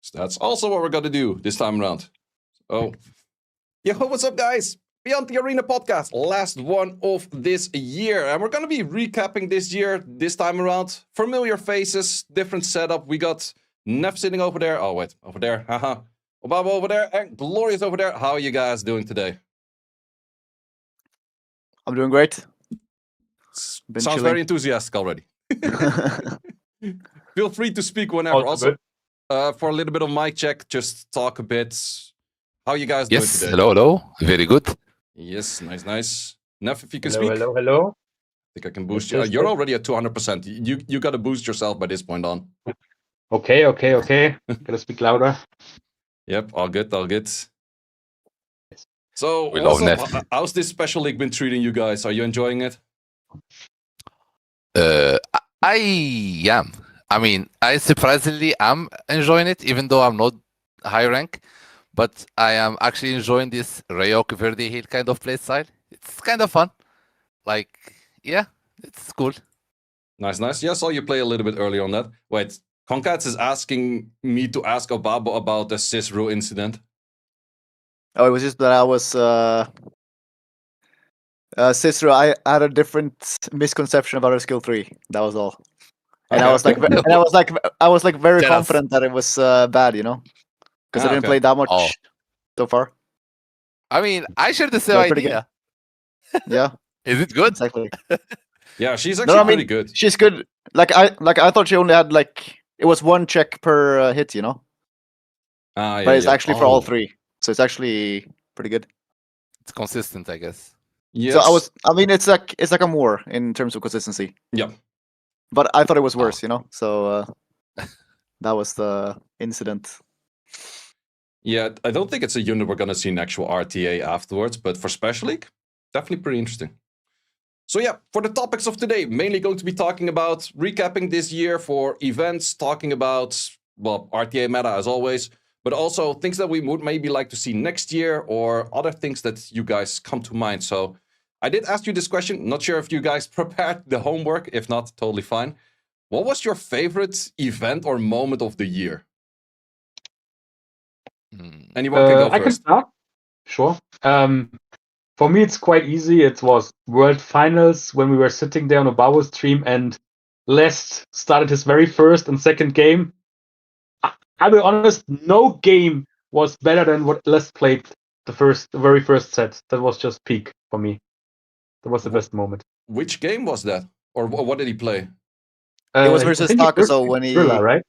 So that's also what we're going to do this time around. Oh, yo, what's up, guys? Beyond the Arena podcast, last one of this year. And we're going to be recapping this year, this time around. Familiar faces, different setup. We got Neff sitting over there. Oh, wait, over there. Haha. Obabo over there and Glorious over there. How are you guys doing today? I'm doing great. Sounds very enthusiastic already. Feel free to speak whenever. Also, for a little bit of mic check, just talk a bit. How are you guys doing today? Hello. Very good. Yes, nice. Neff, if you can speak. Hello. I think I can boost you. You're already at 200%. You got to boost yourself by this point on. Okay. Gotta speak louder. Yep, all good. So, how's this special league been treating you guys? Are you enjoying it? I am. I mean, I surprisingly am enjoying it, even though I'm not high rank. But I am actually enjoying this Ryok Verde Hill kind of play style. It's kind of fun. Like, yeah, it's cool. Nice. Yeah, I saw you play a little bit earlier on that. Wait, Concats is asking me to ask Obabo about the Cicero incident. Oh, it was just that I was Cicero. I had a different misconception about her skill 3. That was all. And I was like, very confident that it was bad, you know, because I didn't play that much so far. I mean, I share the same idea. Yeah. Is it good? Exactly. Yeah, she's actually pretty good. She's good. I thought she only had it was 1 check per hit, you know. Yeah, but it's actually for all 3, so it's actually pretty good. It's consistent, I guess. Yes. So it's like a more in terms of consistency. Yeah. But I thought it was worse, you know. So that was the incident. Yeah, I don't think it's a unit we're gonna see in actual RTA afterwards, but for Special League, definitely pretty interesting. So yeah, for the topics of today, mainly going to be talking about recapping this year for events, talking about, well, RTA meta as always, but also things that we would maybe like to see next year or other things that you guys come to mind. So I did ask you this question. Not sure if you guys prepared the homework. If not, totally fine. What was your favorite event or moment of the year? Anyone can go first. I can start. Sure. For me, it's quite easy. It was World Finals when we were sitting there on Obabo's stream and Lest started his very first and second game. I'll be honest, no game was better than what Lest played the very first set. That was just peak for me. That was the best moment. Which game was that? Or what did he play? It was versus Takuso when he... Driller, right?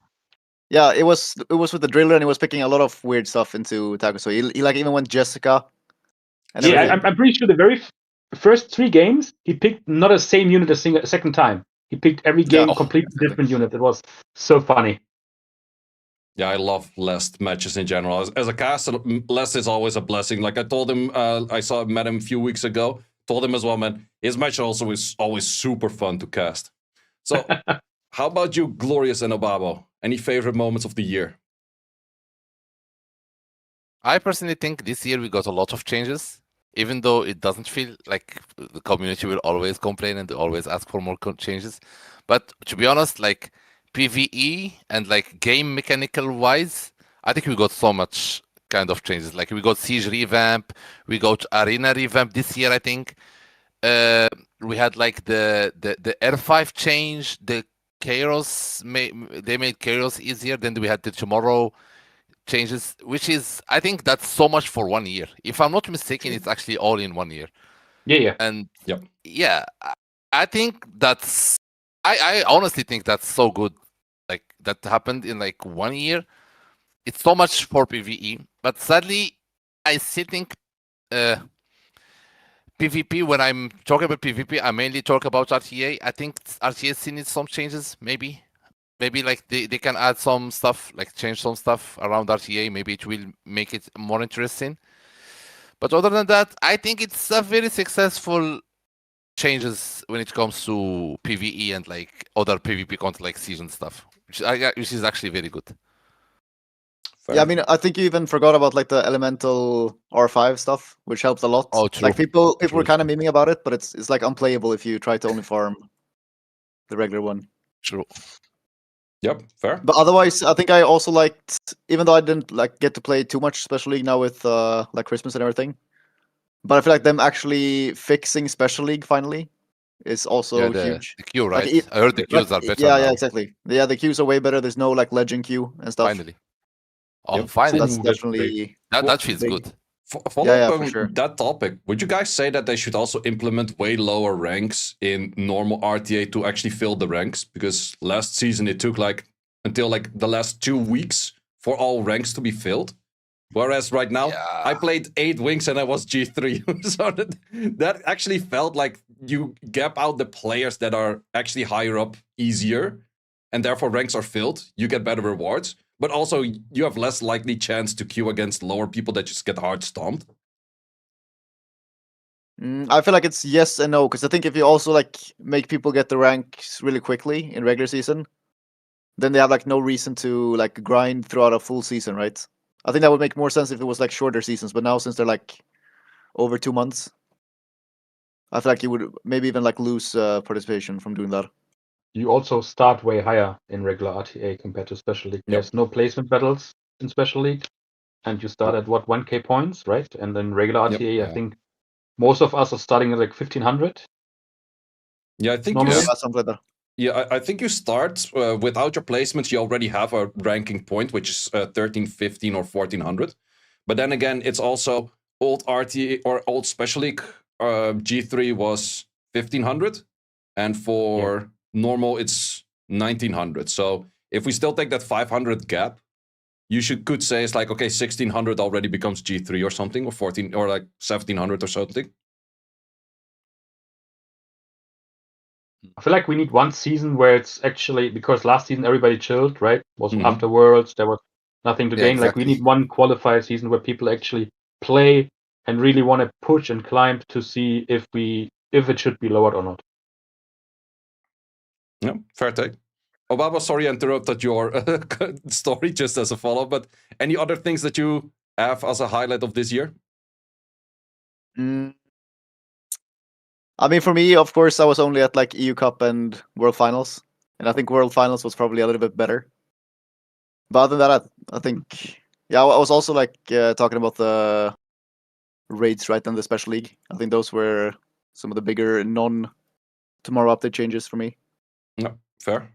Yeah, it was with the Driller, and he was picking a lot of weird stuff into Takuso. He even went Jessica. Yeah, I'm pretty sure the very first 3 games, he picked not the same unit a second time. He picked every game completely different unit. It was so funny. Yeah, I love Lest matches in general. As a caster, Lest is always a blessing. Like I told him, met him a few weeks ago. Told him as well, man. His match also is always super fun to cast. So, how about you, Glorious and Obabo? Any favorite moments of the year? I personally think this year we got a lot of changes, even though it doesn't feel like the community will always complain and always ask for more changes. But to be honest, like PvE and like game mechanical wise, I think we got so much kind of changes. Like we got Siege revamp, we got Arena revamp this year, I think. We had like the R5 change, the Chaos, they made Chaos easier. Then we had the Tomorrow changes, which is, I think that's so much for 1 year. If I'm not mistaken, it's actually all in 1 year. Yeah. And yeah, I think that's, I honestly think that's so good. Like that happened in like 1 year. It's so much for PvE, but sadly, I still think PvP, when I'm talking about PvP, I mainly talk about RTA. I think RTA still needs some changes, maybe like they can add some stuff, like change some stuff around RTA. Maybe it will make it more interesting. But other than that, I think it's a very successful changes when it comes to PvE and like other PvP content like season stuff, which is actually very good. Yeah, I mean, I think you even forgot about like the elemental R5 stuff, which helps a lot. Oh, true. Like people were kind of memeing about it, but it's like unplayable if you try to only farm the regular one. True. Yep, fair. But otherwise, I think I also liked, even though I didn't like get to play too much Special League now with like Christmas and everything. But I feel like them actually fixing Special League finally is also huge. The queue, Like, right? I heard the queues are better yeah, now. yeah, exactly. Yeah, the queues are way better. There's no like legend queue and stuff. Finally. Oh, Yep. finally. So that's Ooh, that's definitely That feels big. good. Follow up for on sure. that topic. Would you guys say that they should also implement way lower ranks in normal RTA to actually fill the ranks? Because last season it took like until like the last 2 weeks for all ranks to be filled. Whereas right now, I played 8 wings and I was G3. So that actually felt like you gap out the players that are actually higher up easier, and therefore ranks are filled. You get better rewards, but also you have less likely chance to queue against lower people that just get hard stomped. I feel like it's yes and no, because I think if you also like make people get the ranks really quickly in regular season, then they have like no reason to like grind throughout a full season, right? I think that would make more sense if it was like shorter seasons, but now since they're like over 2 months, I feel like you would maybe even like lose participation from doing that. You also start way higher in regular RTA compared to Special League. There's no placement battles in Special League, and you start at what 1k points, right? And then regular RTA, I think most of us are starting at like 1500. Yeah, I think normally. Something like that. Yeah, I think you start without your placements. You already have a ranking point, which is 13, 15, or 1400. But then again, it's also old RTA or old Special League. G3 was 1500, and for normal, it's 1900. So if we still take that 500 gap, you could say it's like, okay, 1600 already becomes G3 or something, or 14, or like 1700 or something. I feel like we need one season where it's actually, because last season everybody chilled, right? Was after Worlds, there was nothing to gain. Exactly. Like we need one qualifier season where people actually play and really want to push and climb to see if it should be lowered or not. Yeah, fair take. Obabo, sorry I interrupted your story just as a follow-up, but any other things that you have as a highlight of this year? I mean, for me, of course, I was only at like EU Cup and World Finals, and I think World Finals was probably a little bit better. But other than that, I think, yeah, I was also like talking about the raids, right, and the Special League. I think those were some of the bigger non-tomorrow update changes for me. No, fair.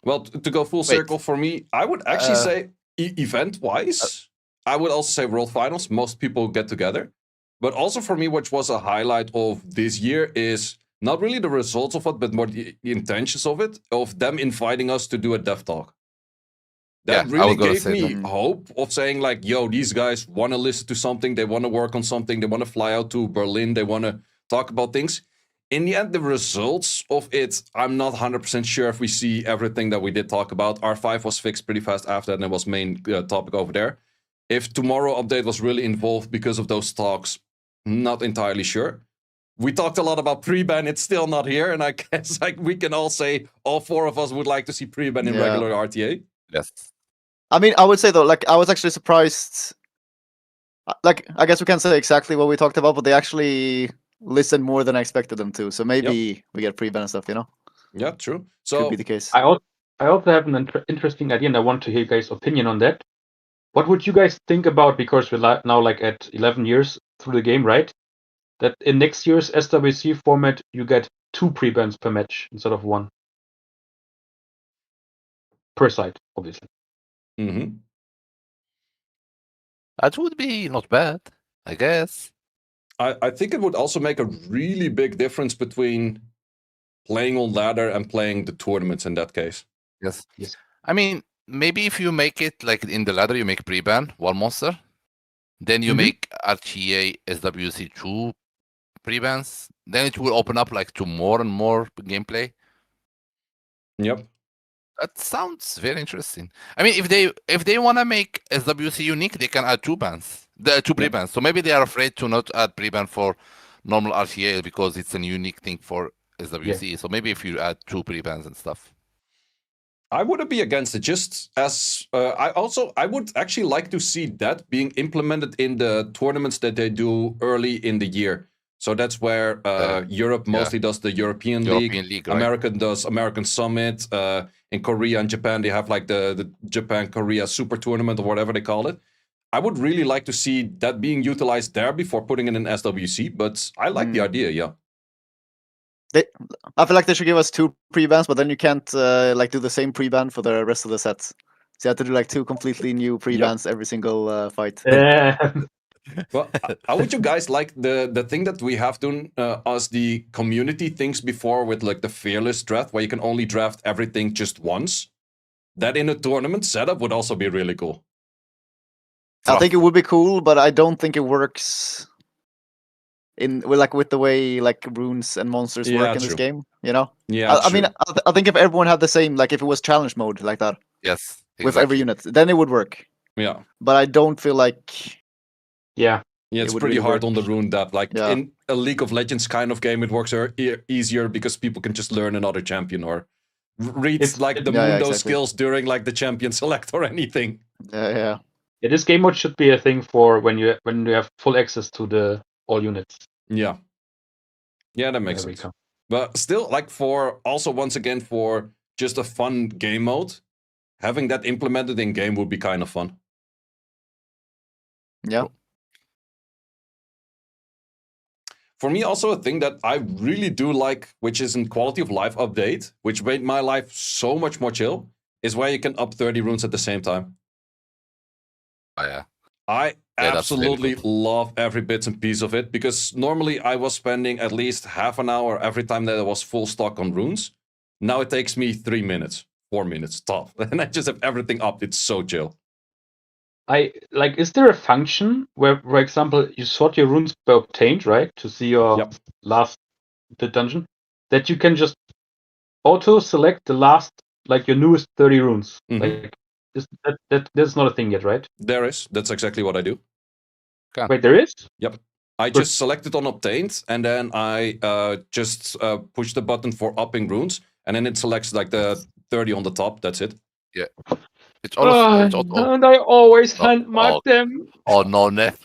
Well, to go full circle for me, I would actually say event-wise, I would also say World Finals. Most people get together. But also for me, which was a highlight of this year, is not really the results of it, but more the intentions of it, of them inviting us to do a dev talk. That really gave me hope of saying like, yo, these guys want to listen to something. They want to work on something. They want to fly out to Berlin. They want to talk about things. In the end, the results of it, I'm not 100% sure if we see everything that we did talk about. R5 was fixed pretty fast after, and it was main topic over there. If tomorrow update was really involved because of those talks, not entirely sure. We talked a lot about pre-ban. It's still not here, and I guess like we can all say all 4 of us would like to see pre-ban in regular RTA. Yes. I mean, I would say though, like I was actually surprised. Like I guess we can't say exactly what we talked about, but they actually listened more than I expected them to. So maybe we get pre-ban and stuff, you know? Yeah, true. So could be the case. I also have an interesting idea, and I want to hear you guys' opinion on that. What would you guys think about, because we're now like at 11 years through the game, right? That in next year's SWC format, you get 2 pre-bans per match instead of 1. Per side, obviously. That would be not bad, I guess. I think it would also make a really big difference between playing on ladder and playing the tournaments in that case. Yes. I mean, maybe if you make it like in the ladder, you make pre-ban, 1 monster. Then you make RTA SWC 2 pre-bans. Then it will open up like to more and more gameplay. Yep. That sounds very interesting. I mean, if they want to make SWC unique, they can add 2 bans, the 2 pre-bans. So maybe they are afraid to not add pre-ban for normal RTA because it's a unique thing for SWC. Yeah. So maybe if you add 2 pre-bans and stuff. I wouldn't be against it. Just as I would actually like to see that being implemented in the tournaments that they do early in the year. So that's where Europe mostly does the European League. League, right? America does American Summit. In Korea and Japan, they have like the Japan-Korea Super Tournament or whatever they call it. I would really like to see that being utilized there before putting it in SWC, but I like the idea, yeah. I feel like they should give us 2 pre-bans, but then you can't like do the same pre-ban for the rest of the sets. So you have to do like 2 completely new pre-bans every single fight. Yeah. Well, how would you guys like the thing that we have done as the community things before with like the fearless draft, where you can only draft everything just once? That in a tournament setup would also be really cool. I think it would be cool, but I don't think it works with the way like runes and monsters work in this game. You know? Yeah. I mean, I think if everyone had the same, like if it was challenge mode like that, yes, exactly. with every unit, then it would work. Yeah. But I don't feel like. Yeah. Yeah, it's would pretty really hard work. on the rune depth. Like in a League of Legends kind of game, it works easier because people can just learn another champion or read like the Mundo skills during like the champion select or anything. Yeah. Yeah, this game mode should be a thing for when you have full access to all units. Yeah. Yeah, that makes sense. But still, like once again, for just a fun game mode, having that implemented in game would be kind of fun. Yeah. For me, also a thing that I really do like, which is in quality of life update, which made my life so much more chill, is where you can up 30 runes at the same time. Oh, yeah. I absolutely love every bits and piece of it, because normally I was spending at least half an hour every time that I was full stock on runes. Now it takes me 3 minutes, 4 minutes top, and I just have everything up. It's so chill. Is there a function where, for example, you sort your runes by obtained, right, to see your last dungeon, that you can just auto select the last, like your newest 30 runes? Mm-hmm. Like, that's not a thing yet, right? There is. That's exactly what I do. Okay. Wait, there is? Yep. I just selected on obtained, and then I just push the button for upping runes, and then it selects like the 30 on the top. That's it. Yeah. It's also, and I always hand mark them. Oh no, Neff.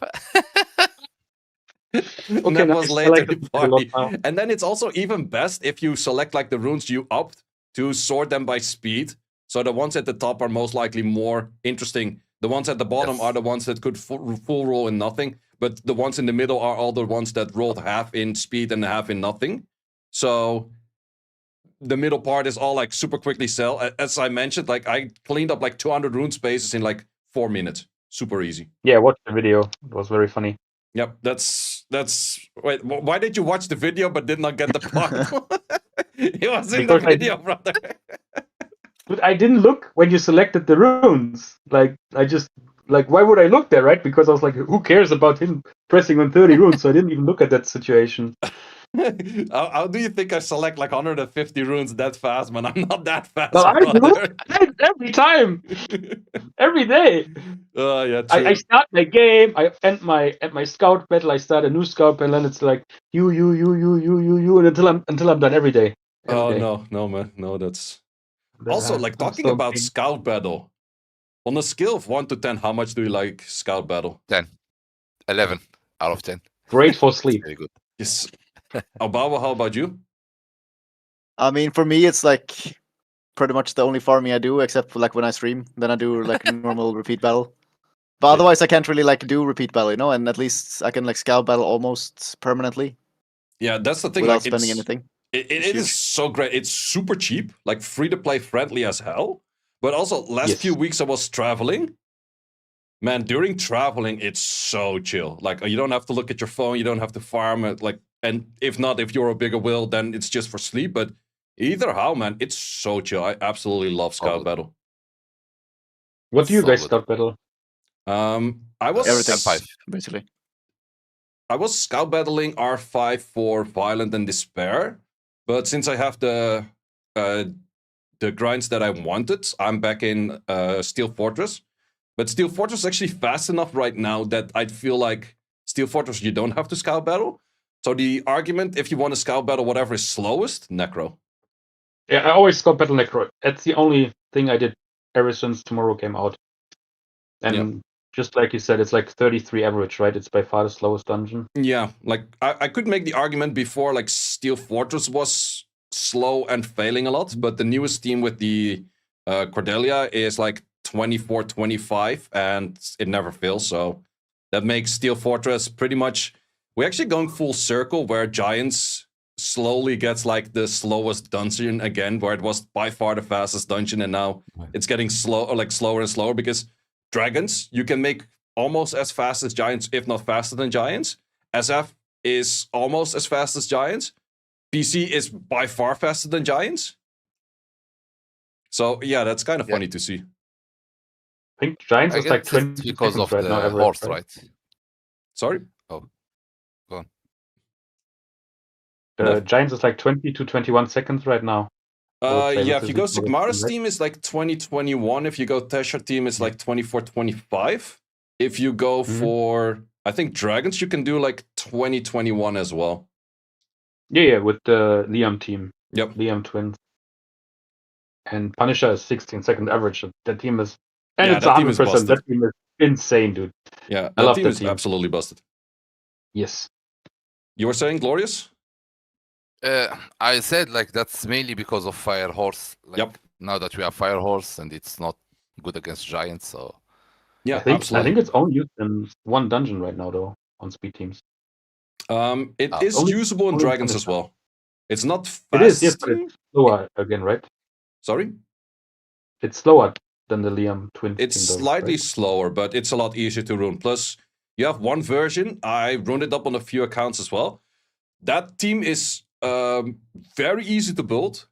Okay, that was later the party. And then it's also even best if you select like the runes you upped to sort them by speed. So the ones at the top are most likely more interesting. The ones at the bottom are the ones that could full roll in nothing. But the ones in the middle are all the ones that rolled half in speed and half in nothing. So the middle part is all like super quickly sell. As I mentioned, like I cleaned up like 200 rune spaces in like 4 minutes. Super easy. Yeah, watch the video. It was very funny. Yep, that's. Wait, why did you watch the video but did not get the part? It was in the video, brother. But I didn't look when you selected the runes. Like, I just, like, why would I look there, right? Because I was like, who cares about him pressing on 30 runes? So I didn't even look at that situation. How do you think I select like 150 runes that fast, man? I'm not that fast. No, I do. Every time. Every day. Yeah, true. I start my game, I end my scout battle, I start a new scout battle, and it's like you, and until I'm done every day. Every day. No, man. No, that's also like talking about scout battle. On a scale of 1 to 10, how much do you like scout battle? 10. 11 out of 10. Great for sleep. Very good. Yes. Obabo, how about you? I mean, for me, it's like pretty much the only farming I do, except for like when I stream. Then I do like normal repeat battle. But otherwise, I can't really like do repeat battle, you know. And at least I can like scout battle almost permanently. Yeah, that's the thing. Without like, spending anything. It is so great. It's super cheap, like free to play, friendly as hell. But also, last few weeks I was traveling. Man, during traveling, it's so chill. Like, you don't have to look at your phone. You don't have to farm it. Like, and if not, if you're a bigger whale, then it's just for sleep. But either how, man, it's so chill. I absolutely love scout battle. What do you guys scout battle? I was everything 5 basically. I was scout battling R5 for Violent and Despair, but since I have the grinds that I wanted, I'm back in Steel Fortress. But Steel Fortress is actually fast enough right now that I'd feel like Steel Fortress, you don't have to scout battle. So the argument, if you want to scout battle whatever is slowest, Necro. Yeah, I always scout battle Necro. That's the only thing I did ever since Tomorrow came out. And just like you said, it's like 33 average, right? It's by far the slowest dungeon. Yeah, like I could make the argument before, like Steel Fortress was slow and failing a lot, but the newest team with the Cordelia is like 24, 25, and it never fails. So that makes Steel Fortress pretty much. We're actually going full circle where Giants slowly gets like the slowest dungeon again, where it was by far the fastest dungeon, and now it's getting slower and slower because Dragons you can make almost as fast as Giants, if not faster than Giants. SF is almost as fast as Giants. PC is by far faster than Giants. So yeah, that's kind of funny to see. I think Giants is like 20 because of right the now, average, horse, right? Sorry? Oh, go on. Giants is like 20 to 21 seconds right now. Yeah, if you go Sigmara's team, it's like 2021. If you go Tesha team, it's like 24, 25. If you go for, I think Dragons, you can do like 2021 as well. Yeah, with the Liam team. Yep. Liam twins. And Punisher is 16-second average. That team is, and yeah, it's that 100%. Team is busted. That team is insane, dude. Yeah, I love team that is team. absolutely busted. Yes. You were saying Glorious? I said like that's mainly because of Fire Horse. Like, yep. Now that we have Fire Horse and it's not good against Giants, so yeah, I think it's only used in one dungeon right now, though, on speed teams. It is usable in Dragons as well. It's not fast. It is, yes, but it's slower again, right? Sorry? It's slower than the Liam twin. It's slightly slower, but it's a lot easier to rune. Plus, you have one version. I runed it up on a few accounts as well. That team is very easy to build,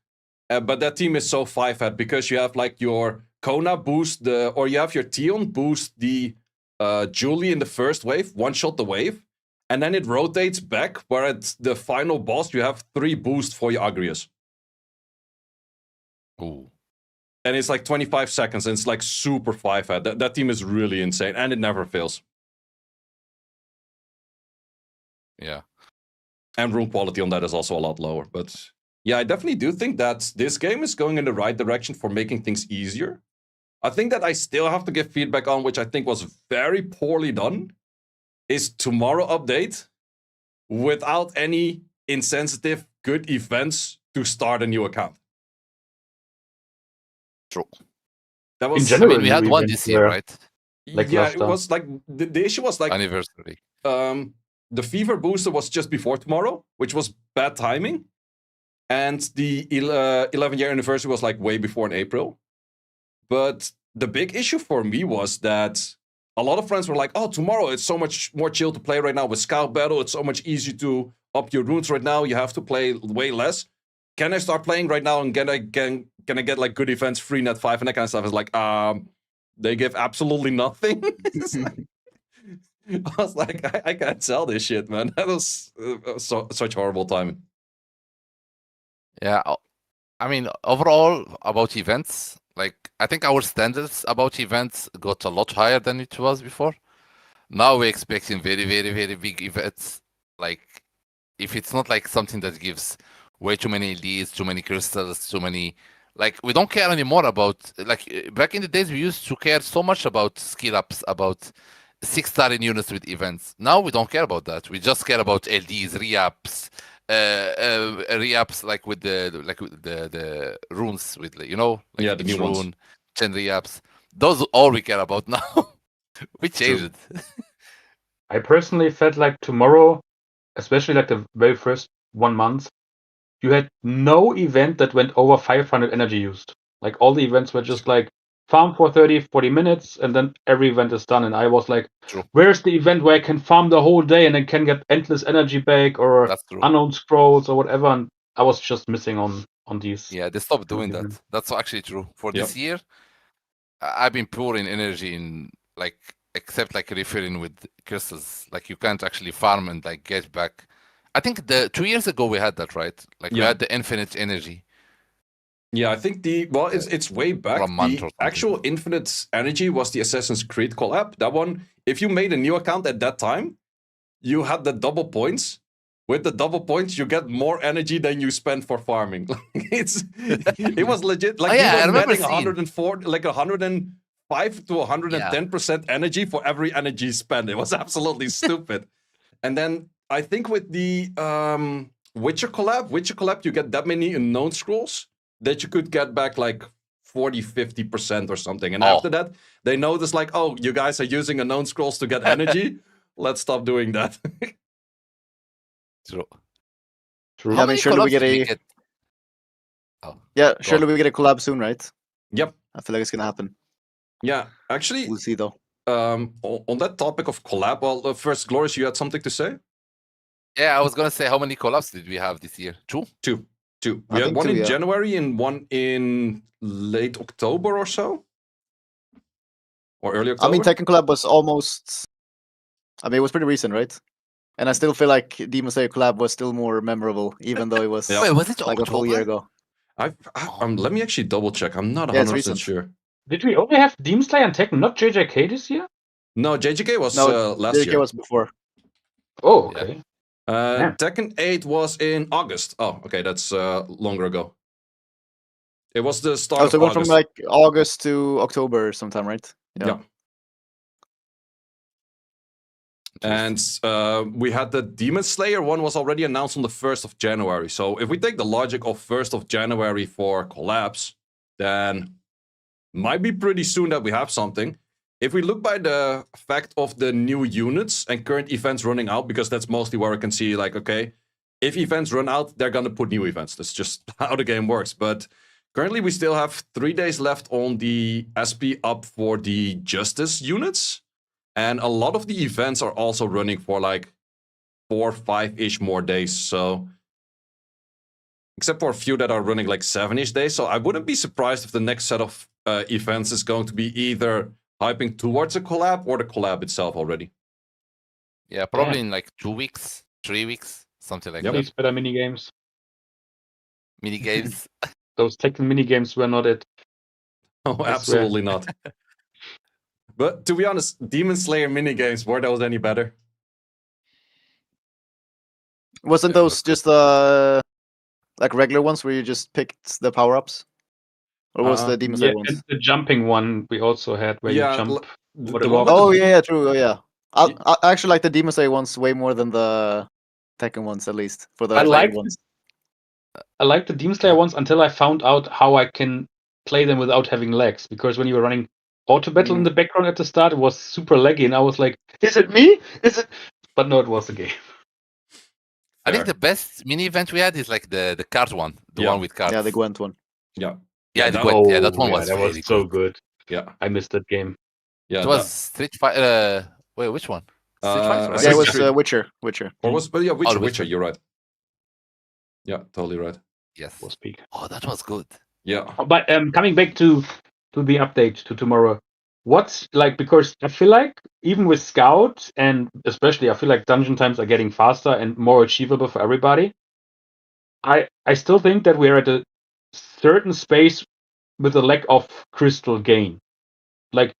but that team is so 5-head because you have like your Kona boost or you have your Tion boost the Julie in the first wave, one-shot the wave, and then it rotates back where at the final boss you have 3 boosts for your Agrius. Ooh. And it's like 25 seconds, and it's like super 5-head. That team is really insane, and it never fails. Yeah. And rune quality on that is also a lot lower. But yeah, I definitely do think that this game is going in the right direction for making things easier. I think that I still have to give feedback on, which I think was very poorly done, is tomorrow update without any insensitive good events to start a new account. True. That was, in general, we had one this year, right? Like yeah, it was like the issue was like anniversary. The Fever booster was just before tomorrow, which was bad timing, and the 11-year anniversary was like way before in April. But the big issue for me was that a lot of friends were like, "Oh, tomorrow it's so much more chill to play right now with Scout Battle. It's so much easier to up your runes right now. You have to play way less. Can I start playing right now and can I get like good events, free net 5 and that kind of stuff?" It's like, they give absolutely nothing. I was like, I can't sell this shit, man. That was such horrible timing. Yeah, I mean, overall about events, like I think our standards about events got a lot higher than it was before. Now we're expecting very, very, very big events. Like if it's not like something that gives way too many leads, too many crystals, too many, like we don't care anymore about, like back in the days we used to care so much about skill ups, about 6-star in units with events. Now we don't care about that. We just care about LDs, re-ups, re-ups like with the runes with, you know, like yeah, the new rune, ones. 10 re-ups. Those all we care about now. We changed it. I personally felt like tomorrow, especially like the very first 1 month, you had no event that went over 500 energy used. Like all the events were just like farm for 30, 40 minutes, and then every event is done. And I was like, where's the event where I can farm the whole day and then can get endless energy back or unknown scrolls or whatever? And I was just missing on these. Yeah, they stopped doing that. That's actually true. For this year, I've been poor in energy in like, except like refilling with crystals. Like you can't actually farm and like get back. I think 2 years ago we had that, right? Like we had the infinite energy. Yeah, I think it's way back. The actual infinite energy was the Assassin's Creed collab. That one, if you made a new account at that time, you had the double points. With the double points, you get more energy than you spend for farming. It was legit. Like I you were remember getting 104, like 100 5 to 110% energy for every energy spent. It was absolutely stupid. And then I think with the Witcher collab, you get that many unknown scrolls that you could get back like 40-50% or something. And after that, they notice like, oh, you guys are using unknown scrolls to get energy. Let's stop doing that. True. Yeah, I mean, surely we get a... Yeah, surely we get a collab soon, right? Yep. I feel like it's gonna happen. Yeah, actually, we'll see though. On that topic of collab, well, first, Glorious, you had something to say? Yeah, I was gonna say, how many collabs did we have this year? Two. We had one in January and one in late October or so, or early October. I mean, Tekken collab was almost. I mean, it was pretty recent, right? And I still feel like Demon Slayer collab was still more memorable, even though it was Wait, was it like October? a full year ago. Let me actually double check. I'm not 100% sure. Did we only have Demon Slayer and Tekken, not JJK this year? No, JJK was last JJK year. was before. Oh, okay. Tekken 8 was in August. Oh, okay, that's longer ago. It was the start of August. August. From like August to October sometime, right? Yeah. And we had the Demon Slayer one was already announced on the 1st of January. So if we take the logic of 1st of January for collabs, then might be pretty soon that we have something. If we look by the fact of the new units and current events running out, because that's mostly where I can see like, okay, if events run out, they're going to put new events. That's just how the game works. But currently we still have 3 days left on the SP up for the Justice units. And a lot of the events are also running for like 4 or 5-ish more days. So, except for a few that are running like 7-ish days. So I wouldn't be surprised if the next set of events is going to be either hyping towards a collab or the collab itself already. Yeah, probably in like 2 weeks, 3 weeks, something like that. Please, better minigames. Minigames. Those Tekken minigames were not it. Oh, absolutely not. But to be honest, Demon Slayer minigames, were those any better? Wasn't those just like regular ones where you just picked the power-ups? Or was the Demon Slayer ones? The jumping one we also had where you jump. Oh yeah, true. Oh yeah. I actually like the Demon Slayer ones way more than the Tekken ones, at least for the ones. I like the Demon Slayer ones until I found out how I can play them without having lags. Because when you were running auto battle in the background at the start, it was super laggy, and I was like, "Is it me? Is it?" But no, it was the game. I think the best mini event we had is like the card one, the one with cards. Yeah, the Gwent one. Yeah. Yeah, the Gwent. Yeah, that one was so good. Yeah, I missed that game. Yeah, it was Street Fighter. Wait, which one? Street Fighter, right? Yeah, it was Witcher. Or was Witcher? You're right. Yeah, totally right. Yes. Was peak. Oh, that was good. Yeah. But coming back to the update to tomorrow, what's like, because I feel like even with Scout and especially I feel like dungeon times are getting faster and more achievable for everybody. I still think that we're at a certain space with a lack of crystal gain, like,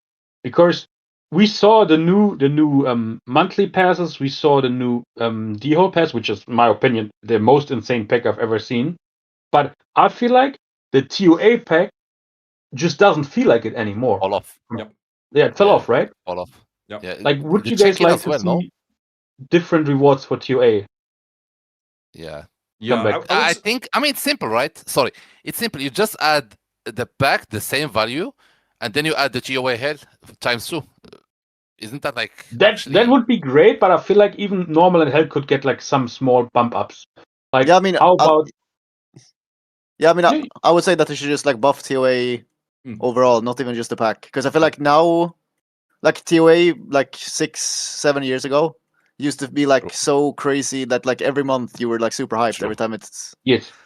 because we saw the new monthly passes, we saw the new D-hole pass, which is, in my opinion, the most insane pack I've ever seen. But I feel like the TOA pack just doesn't feel like it anymore. Fall off. Yep. Yeah, it fell off, right? Fall off. Yep. Yeah. Like, would you guys like to see different rewards for TOA? Yeah. Yeah. I think, I mean, it's simple, right? Sorry. It's simple. You just add the pack, the same value, and then you add the TOA head ×2. Isn't that like... That would be great, but I feel like even normal and hell could get like some small bump ups. Like, yeah, I mean, how about... I would say that they should just like buff TOA overall, not even just the pack. Because I feel like now, like TOA, like 6-7 years ago, used to be like so crazy that like every month you were like super hyped every time it's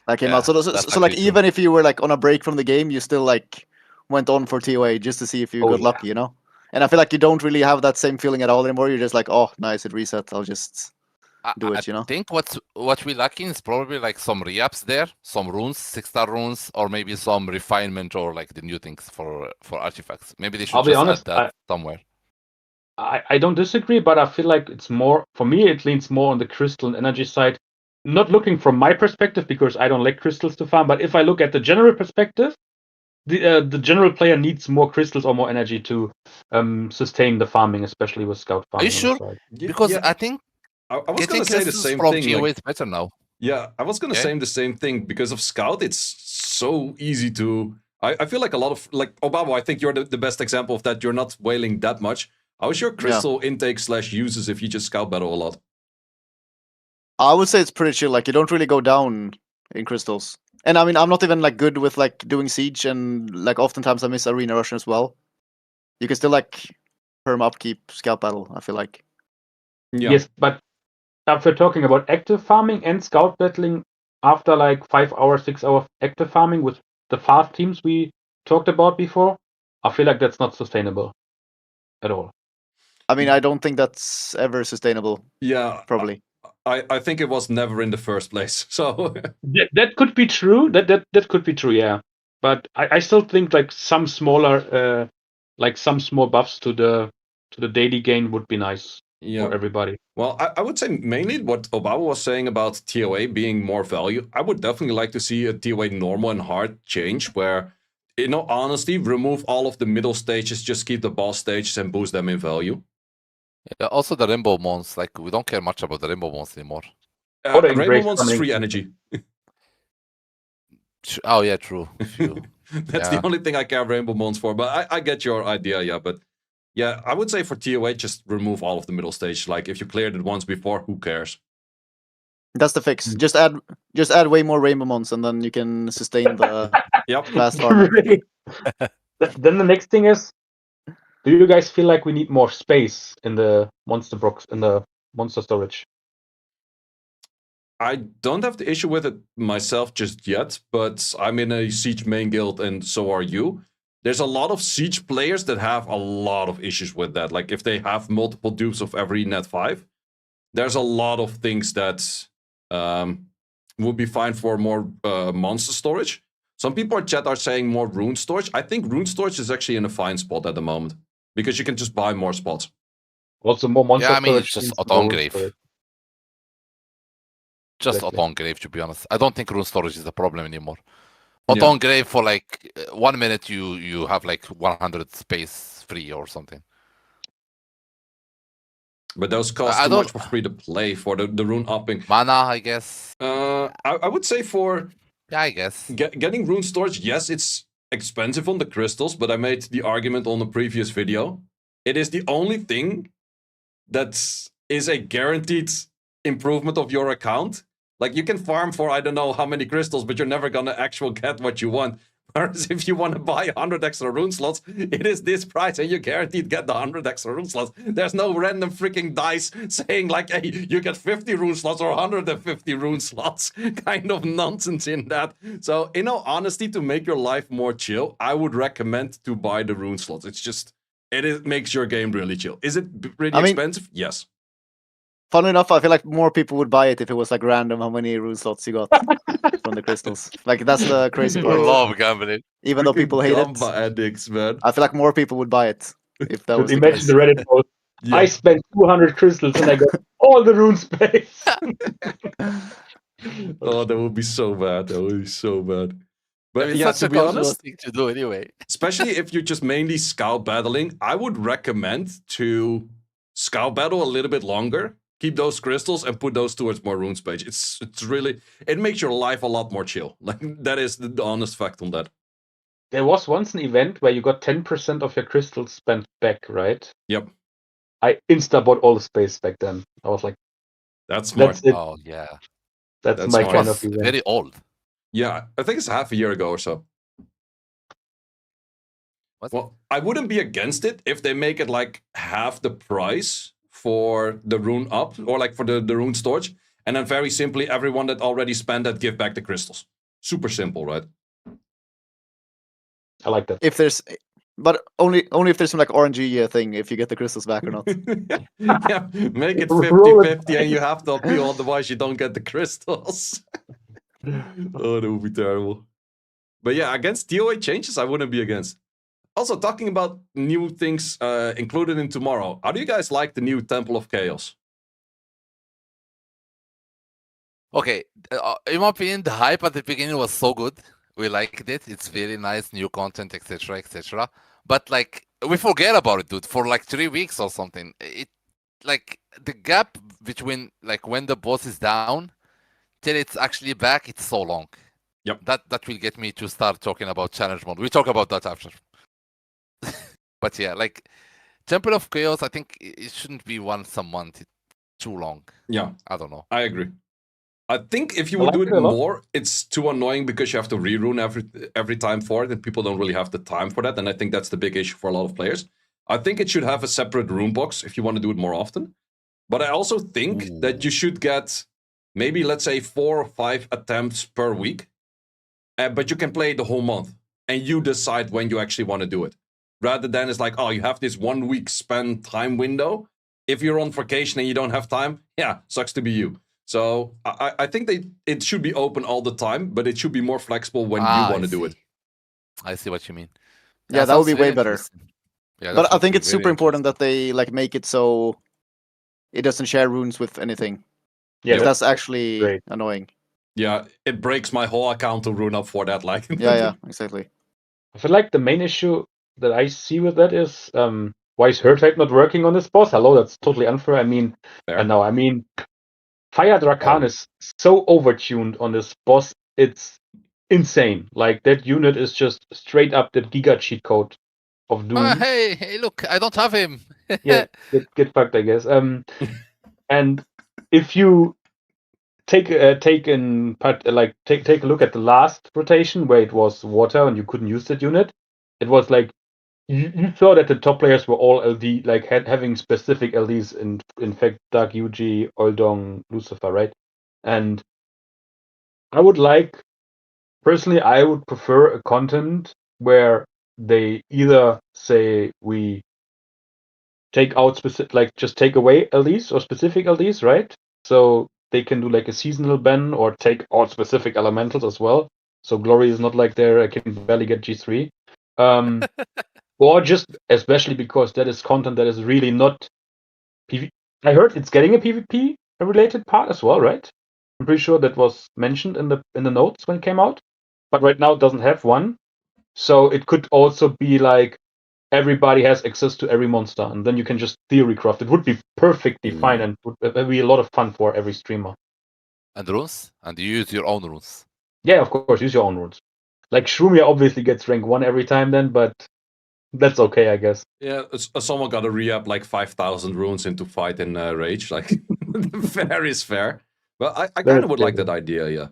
like came out. So like even if you were like on a break from the game, you still like went on for TOA just to see if you got lucky, you know? And I feel like you don't really have that same feeling at all anymore. You're just like, oh, nice, it reset. I'll just do it, you know? I think what we're lacking is probably like some re-ups there, some runes, 6-star runes, or maybe some refinement or like the new things for artifacts. Maybe they should add that somewhere. I don't disagree, but I feel like it's more, for me, it leans more on the crystal and energy side. Not looking from my perspective, because I don't like crystals to farm, but if I look at the general perspective, the general player needs more crystals or more energy to sustain the farming, especially with scout farming. Are you sure? Because I think I was going to say the same from thing. TOA is better now. Yeah, I was going to say the same thing because of scout. It's so easy to. I feel like a lot of Obabo. I think you're the best example of that. You're not whaling that much. How's your crystal intake / uses if you just scout battle a lot? I would say it's pretty chill. Like you don't really go down in crystals. And I mean, I'm not even like good with like doing siege, and like oftentimes I miss arena rush as well. You can still like perm upkeep scout battle. I feel like. Yeah. Yes, but if we're talking about active farming and scout battling after like 5 hours, 6 hours active farming with the fast teams we talked about before, I feel like that's not sustainable at all. I mean, I don't think that's ever sustainable. Yeah, probably. I think it was never in the first place. So that could be true. That could be true. Yeah, but I still think like some smaller, like some small buffs to the daily gain would be nice for everybody. Well, I would say mainly what Obabo was saying about TOA being more value. I would definitely like to see a TOA normal and hard change where, in all honesty, remove all of the middle stages, just keep the boss stages and boost them in value. Yeah, also the rainbow mons, like we don't care much about the rainbow mons anymore. Rainbow mons is free energy. Oh yeah, true. That's the only thing I care rainbow mons for, but I get your idea, yeah. But yeah, I would say for TOA, just remove all of the middle stage. Like if you cleared it once before, who cares? That's the fix. Just add way more rainbow mons, and then you can sustain the fast farming. Then the next thing is, do you guys feel like we need more space in the monster box, in the monster storage? I don't have the issue with it myself just yet, but I'm in a Siege main guild and so are you. There's a lot of Siege players that have a lot of issues with that. Like if they have multiple dupes of every net 5, there's a lot of things that would be fine for more monster storage. Some people in chat are saying more rune storage. I think rune storage is actually in a fine spot at the moment because you can just buy more spots. Also more monster storage. Yeah, I mean, it's just auto-engrave. Just auto-engrave, to be honest. I don't think rune storage is a problem anymore. Auto-engrave for like 1 minute, you have like 100 space free or something. But those cost too much for free to play for the rune upping. Mana, I guess. I would say for... Yeah, I guess. Getting rune storage, yes, it's expensive on the crystals, but I made the argument on the previous video. It is the only thing that is a guaranteed improvement of your account. Like you can farm for I don't know how many crystals, but you're never gonna actually get what you want. Whereas if you want to buy 100 extra rune slots, it is this price and you guaranteed get the 100 extra rune slots. There's no random freaking dice saying like, hey, you get 50 rune slots or 150 rune slots. Kind of nonsense in that. So in all honesty, to make your life more chill, I would recommend to buy the rune slots. It's just, it makes your game really chill. Is it really expensive? Yes. Funnily enough, I feel like more people would buy it if it was like random how many rune slots you got from the crystals. Like that's the crazy part. I love gambling. Even though people hate it, addicts, man. I feel like more people would buy it if that was the imagine case. the Reddit post. Yeah. I spent 200 crystals and I got all the rune space. Oh, that would be so bad. That would be so bad. But I mean, yeah, such to be honest, thing to do anyway. Especially if you're just mainly scout battling, I would recommend to scout battle a little bit longer. Keep those crystals and put those towards more rune space. It's really, it makes your life a lot more chill. Like that is the honest fact on that. There was once an event where you got 10% of your crystals spent back, right? Yep. I insta bought all the space back then. I was like, that's smart. That's it. Oh yeah, that's my smart. kind of event. Very old. Yeah, I think it's half a year ago or so. Well, I wouldn't be against it if they make it like half the price for the rune up or like for the rune storage, and then very simply everyone that already spent that give back the crystals. Super simple, right? I like that. If there's, but only if there's some like RNG thing, if you get the crystals back or not. Yeah, make it 50-50 and you have to appeal, otherwise you don't get the crystals. Oh, that would be terrible. But yeah, against TOA changes, I wouldn't be against. Also, talking about new things included in tomorrow, how do you guys like the new Temple of Chaos? Okay, in my opinion, the hype at the beginning was so good. We liked it. It's very nice, new content, etc., etc. But like we forget about it, dude, for like 3 weeks or something. It like the gap between like when the boss is down till it's actually back, it's so long. Yep. That will get me to start talking about challenge mode. We talk about that after. But yeah, like Temple of Chaos, I think it shouldn't be once a month. It's too long. Yeah, I don't know. I agree. I think if you I would like do it it a lot. more, it's too annoying because you have to rerun every time for it, and people don't really have the time for that. And I think that's the big issue for a lot of players. I think it should have a separate rune box if you want to do it more often. But I also think that you should get maybe, let's say, 4 or 5 attempts per week, but you can play the whole month, and you decide when you actually want to do it. Rather than it's like, oh, you have this 1 week spend time window. If you're on vacation and you don't have time, yeah, sucks to be you. So I think it should be open all the time, but it should be more flexible when you want to do it. I see what you mean. Yeah, that would be way better. Yeah, but I think it's super important that they like make it so it doesn't share runes with anything. Yeah, that's actually great. Annoying. Yeah, it breaks my whole account to rune up for that. Like, yeah, exactly. I feel like the main issue that I see with that is why is her type not working on this boss? Hello, that's totally unfair. I mean, Fire Drakan is so overtuned on this boss. It's insane. Like that unit is just straight up the Giga cheat code of Doom. Hey, look, I don't have him. Yeah, get fucked, I guess. And if you take a look at the last rotation where it was water and you couldn't use that unit, it was like you saw that the top players were all LD, like having specific LDs. In fact, Dark Yuji, Oldong, Lucifer, right? And I would personally, I would prefer a content where they either say we take out just take away LDs or specific LDs, right? So they can do like a seasonal ban or take out specific elementals as well. So Glory is not like there, I can barely get G3. Or just, especially because that is content that is really not PvP. I heard it's getting a PvP related part as well, right? I'm pretty sure that was mentioned in the notes when it came out. But right now it doesn't have one. So it could also be like everybody has access to every monster, and then you can just theory craft. It would be perfectly fine and would be a lot of fun for every streamer. And runes? And you use your own runes? Yeah, of course, use your own runes. Like Shrumia obviously gets rank 1 every time then, but that's okay, I guess. Yeah, someone got to re-up like 5,000 runes into fight in Rage. Like, fair is fair. But I kind of would like that idea, yeah.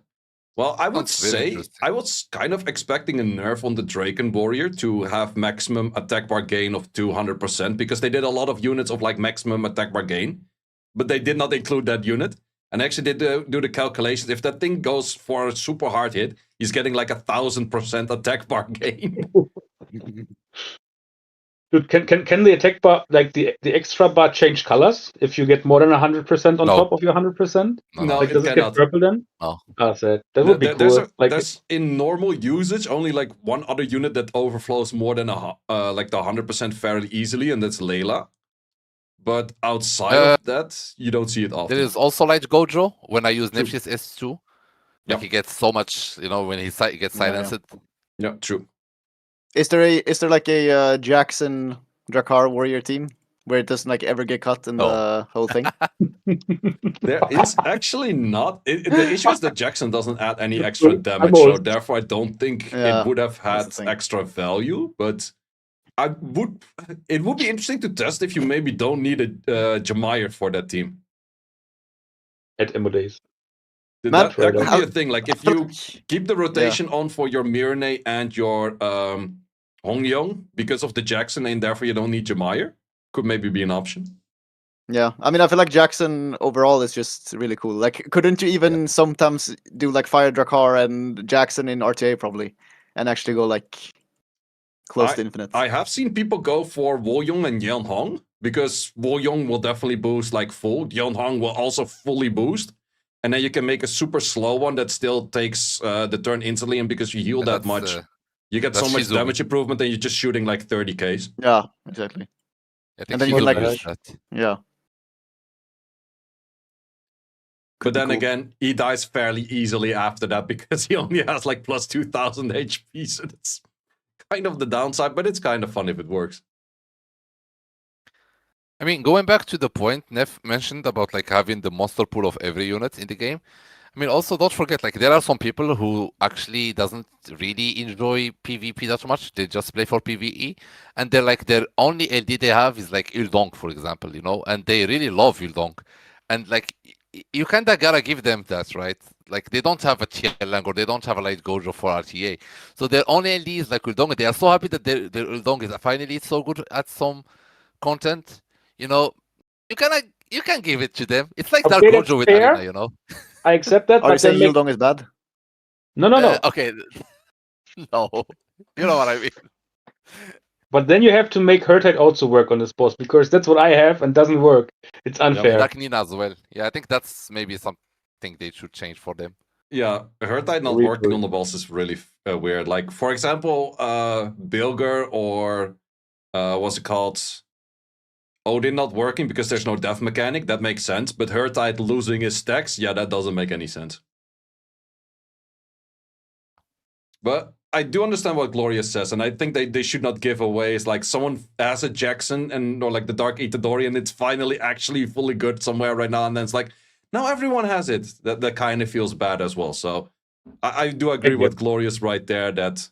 Well, I would say I was kind of expecting a nerf on the Draken Warrior to have maximum attack bar gain of 200% because they did a lot of units of like maximum attack bar gain, but they did not include that unit. And actually did do the calculations. If that thing goes for a super hard hit, he's getting like 1,000% attack bar gain. Dude, can the attack bar, like the extra bar, change colors if you get more than 100% on top of your 100%? No, like, it does cannot. It get purple then? No. That would be cool. There's in normal usage only like one other unit that overflows more than like the 100% fairly easily, and that's Layla. But outside of that, you don't see it often. There is also like Gojo when I use Nepsi's S2. Like he gets so much, when he gets silenced. Yeah, true. Is there like a Jackson Drakkar warrior team where it doesn't like ever get cut in the whole thing? There is actually not. The issue is that Jackson doesn't add any extra damage, so therefore I don't think it would have had extra value. But it would be interesting to test if you maybe don't need a Jemire for that team. At Emo Days. That could be a thing. Like if you keep the rotation on for your Mirne and your Hongyong because of the Jackson, and therefore you don't need Jemire, could maybe be an option. Yeah, I mean, I feel like Jackson overall is just really cool. Like, couldn't you even sometimes do like Fire Drakkar and Jackson in RTA probably, and actually go like close to infinite? I have seen people go for Woyong and Yeonhong because Woyong will definitely boost like full. Yeonhong will also fully boost. And then you can make a super slow one that still takes the turn instantly, and because you heal that much, you get so much damage improvement, and you're just shooting like 30Ks. Yeah, exactly. And then you can like, But then again, he dies fairly easily after that because he only has like plus 2,000 HP, so that's kind of the downside, but it's kind of fun if it works. I mean, going back to the point Neff mentioned about like having the monster pool of every unit in the game, I mean, also don't forget, like there are some people who actually doesn't really enjoy PvP that much. They just play for PvE, and they're like their only LD they have is like Ildong, for example, you know, and they really love Ildong, and like you kinda gotta give them that, right? Like they don't have a Tialang or they don't have a Light Gojo for RTA, so their only LD is like Ildong. They are so happy that their Ildong is finally so good at some content, you know. You can give it to them. It's like Dark Gojo with Arena, you know. I accept that. Are you saying Yildong is bad? No. Okay. No. You know what I mean. But then you have to make Hurtite also work on this boss, because that's what I have and doesn't work. It's unfair. Dark Nina as well. Yeah, I think that's maybe something they should change for them. Yeah, Hurtite not working on the boss is really weird. Like, for example, Bilger or what's it called? Odin not working because there's no death mechanic. That makes sense. But Hurtite losing his stacks, yeah, that doesn't make any sense. But I do understand what Gloria says, and I think they should not give away. It's like someone has a Jackson or like the Dark Itadori, and it's finally actually fully good somewhere right now, and then it's like, now everyone has it. That kind of feels bad as well. So I do agree with Glorious right there that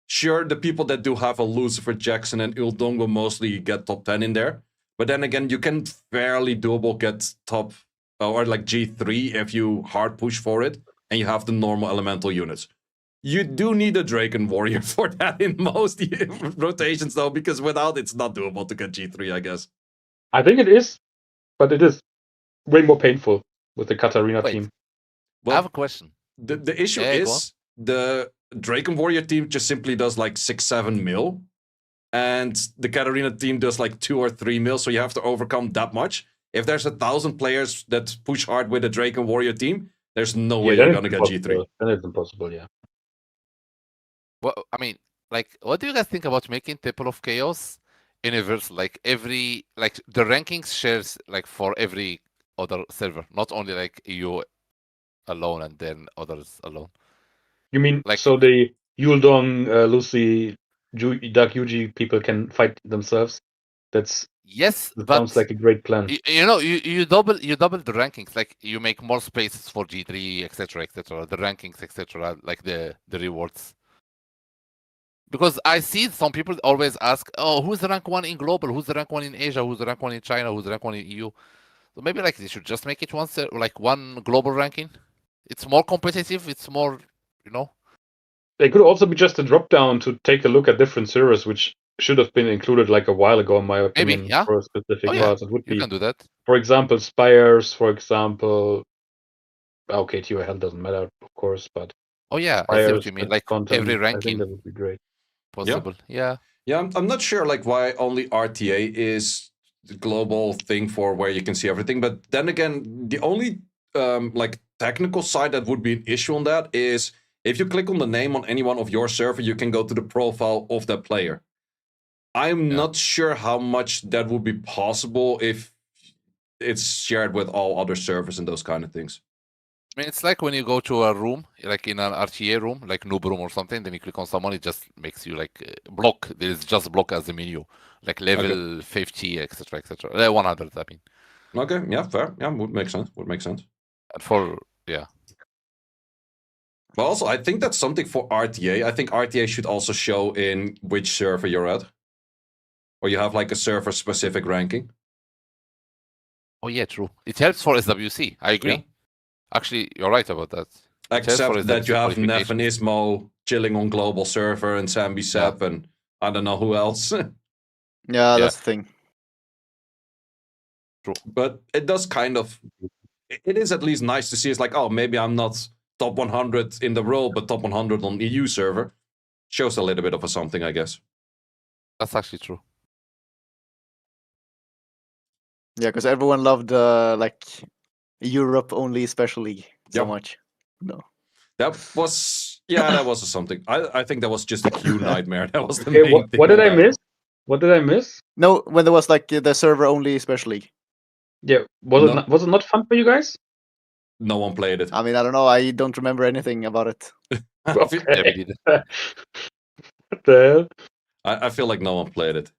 sure, the people that do have a Lucifer Jackson and Ildong will mostly get top 10 in there. But then again, you can fairly doable get top or like G3 if you hard push for it and you have the normal elemental units. You do need a Draken Warrior for that in most rotations though, because without it's not doable to get G3, I guess. I think it is, but it is way more painful with the Katarina team. Well, I have a question. The issue is the Draken Warrior team just simply does like 6-7 mil. And the Katarina team does like 2 or 3 mil, so you have to overcome that much. If there's 1,000 players that push hard with the Draken Warrior team, there's no way you're gonna get G3. Then it's impossible, yeah. Well, I mean, like, what do you guys think about making Temple of Chaos universal? Like the rankings shares like for every other server, not only like EU alone and then others alone. You mean like so the Yuldong, Lucy, Dark Yuji people can fight themselves? That sounds like a great plan. You know, you double the rankings. Like you make more spaces for G3, etc., etc. The rankings, etc. Like the rewards. Because I see some people always ask, "Oh, who's the rank 1 in global? Who's the rank 1 in Asia? Who's the rank 1 in China? Who's the rank 1 in EU?" So maybe like they should just make it one global ranking. It's more competitive. It's more, you know. They could also be just a drop down to take a look at different servers, which should have been included like a while ago, in my opinion. Maybe, yeah. For a specific class, it would be. You can do that. For example, Spires. For example, okay, TOL doesn't matter, of course, but. Oh yeah, I see what you mean. Like content, every ranking. I think that would be great. Possible, yeah. Yeah, I'm not sure like why only RTA is the global thing for where you can see everything. But then again, the only like technical side that would be an issue on that is if you click on the name on any one of your server, you can go to the profile of that player. I'm not sure how much that would be possible if it's shared with all other servers and those kind of things. I mean, it's like when you go to a room, like in an RTA room, like noob room or something, then you click on someone, it just makes you like block. There's just block as the menu, like level 50, etc., etc. 100, I mean. Okay, yeah, fair. Yeah, would make sense. And But also, I think that's something for RTA. I think RTA should also show in which server you're at. Or you have like a server-specific ranking. Oh yeah, true. It helps for SWC. I agree. Yeah. Actually, you're right about that. Except that you have Neff and Ismo chilling on global server and Sambi Sepp and I don't know who else. Yeah, that's the thing. True. But it does kind of... It is at least nice to see. It's like, oh, maybe I'm not top 100 in the world, but top 100 on EU server. Shows a little bit of a something, I guess. That's actually true. Yeah, because everyone loved like Europe only special league so much. No. That was that was something. I think that was just a queue nightmare. That was the main thing. What did I miss? What did I miss? No, when there was like the server only special league. Yeah, was it not fun for you guys? no one played it. I mean, I don't know. I don't remember anything about it. Okay. Never What the hell? I feel like no one played it.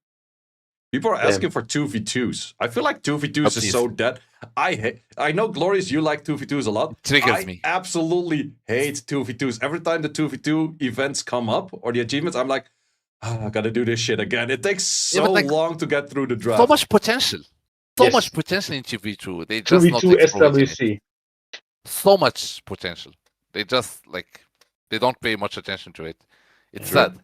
People are asking for 2v2s. I feel like 2v2s is so dead. I know, Glorious, you like 2v2s a lot. It triggers I me. absolutely hate 2v2s. Every time the 2v2 events come up or the achievements, I'm like, I gotta do this shit again. It takes so long to get through the draft. So much potential. So Yes. much potential in 2v2. They just not 2v2 exploiting it. SWC. So much potential. They just they don't pay much attention to it. It's sad.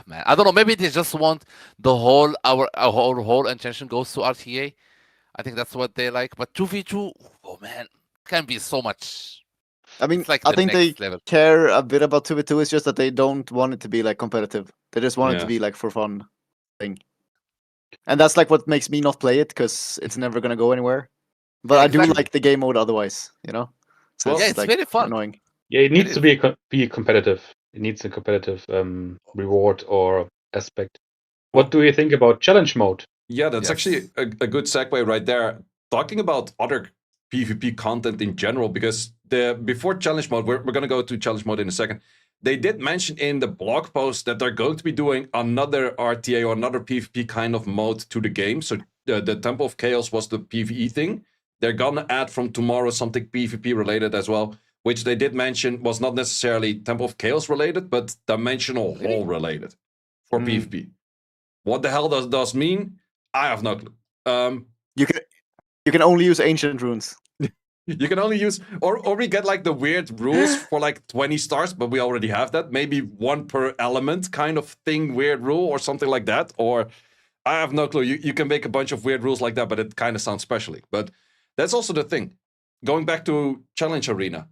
Man, I don't know. Maybe they just want the whole our whole intention goes to RTA. I think that's what they like. But 2v2, oh man, can be so much. I mean, It's like I the think they next level. care a bit about 2v2. It's just that they don't want it to be like competitive. They just want it to be like for fun thing. And that's like what makes me not play it, because it's never gonna go anywhere. But Yeah, I do exactly. like the game mode otherwise, you know. So Yeah, it's like very fun. annoying. Yeah, it needs to be competitive. It needs a competitive reward or aspect. What do you think about challenge mode? Yeah, that's actually a good segue right there. Talking about other PvP content in general, because before challenge mode, we're going to go to challenge mode in a second. They did mention in the blog post that they're going to be doing another RTA or another PvP kind of mode to the game. So the Temple of Chaos was the PvE thing. They're going to add from tomorrow something PvP related as well, which they did mention was not necessarily Temple of Chaos related, but Dimensional Hall related for PvP. What the hell does mean? I have no clue. You can only use ancient runes. You can only use, or we get like the weird rules for like 20 stars, but we already have that. Maybe one per element kind of thing, weird rule or something like that. Or I have no clue. You can make a bunch of weird rules like that, but it kind of sounds specially. But that's also the thing. Going back to Challenge Arena,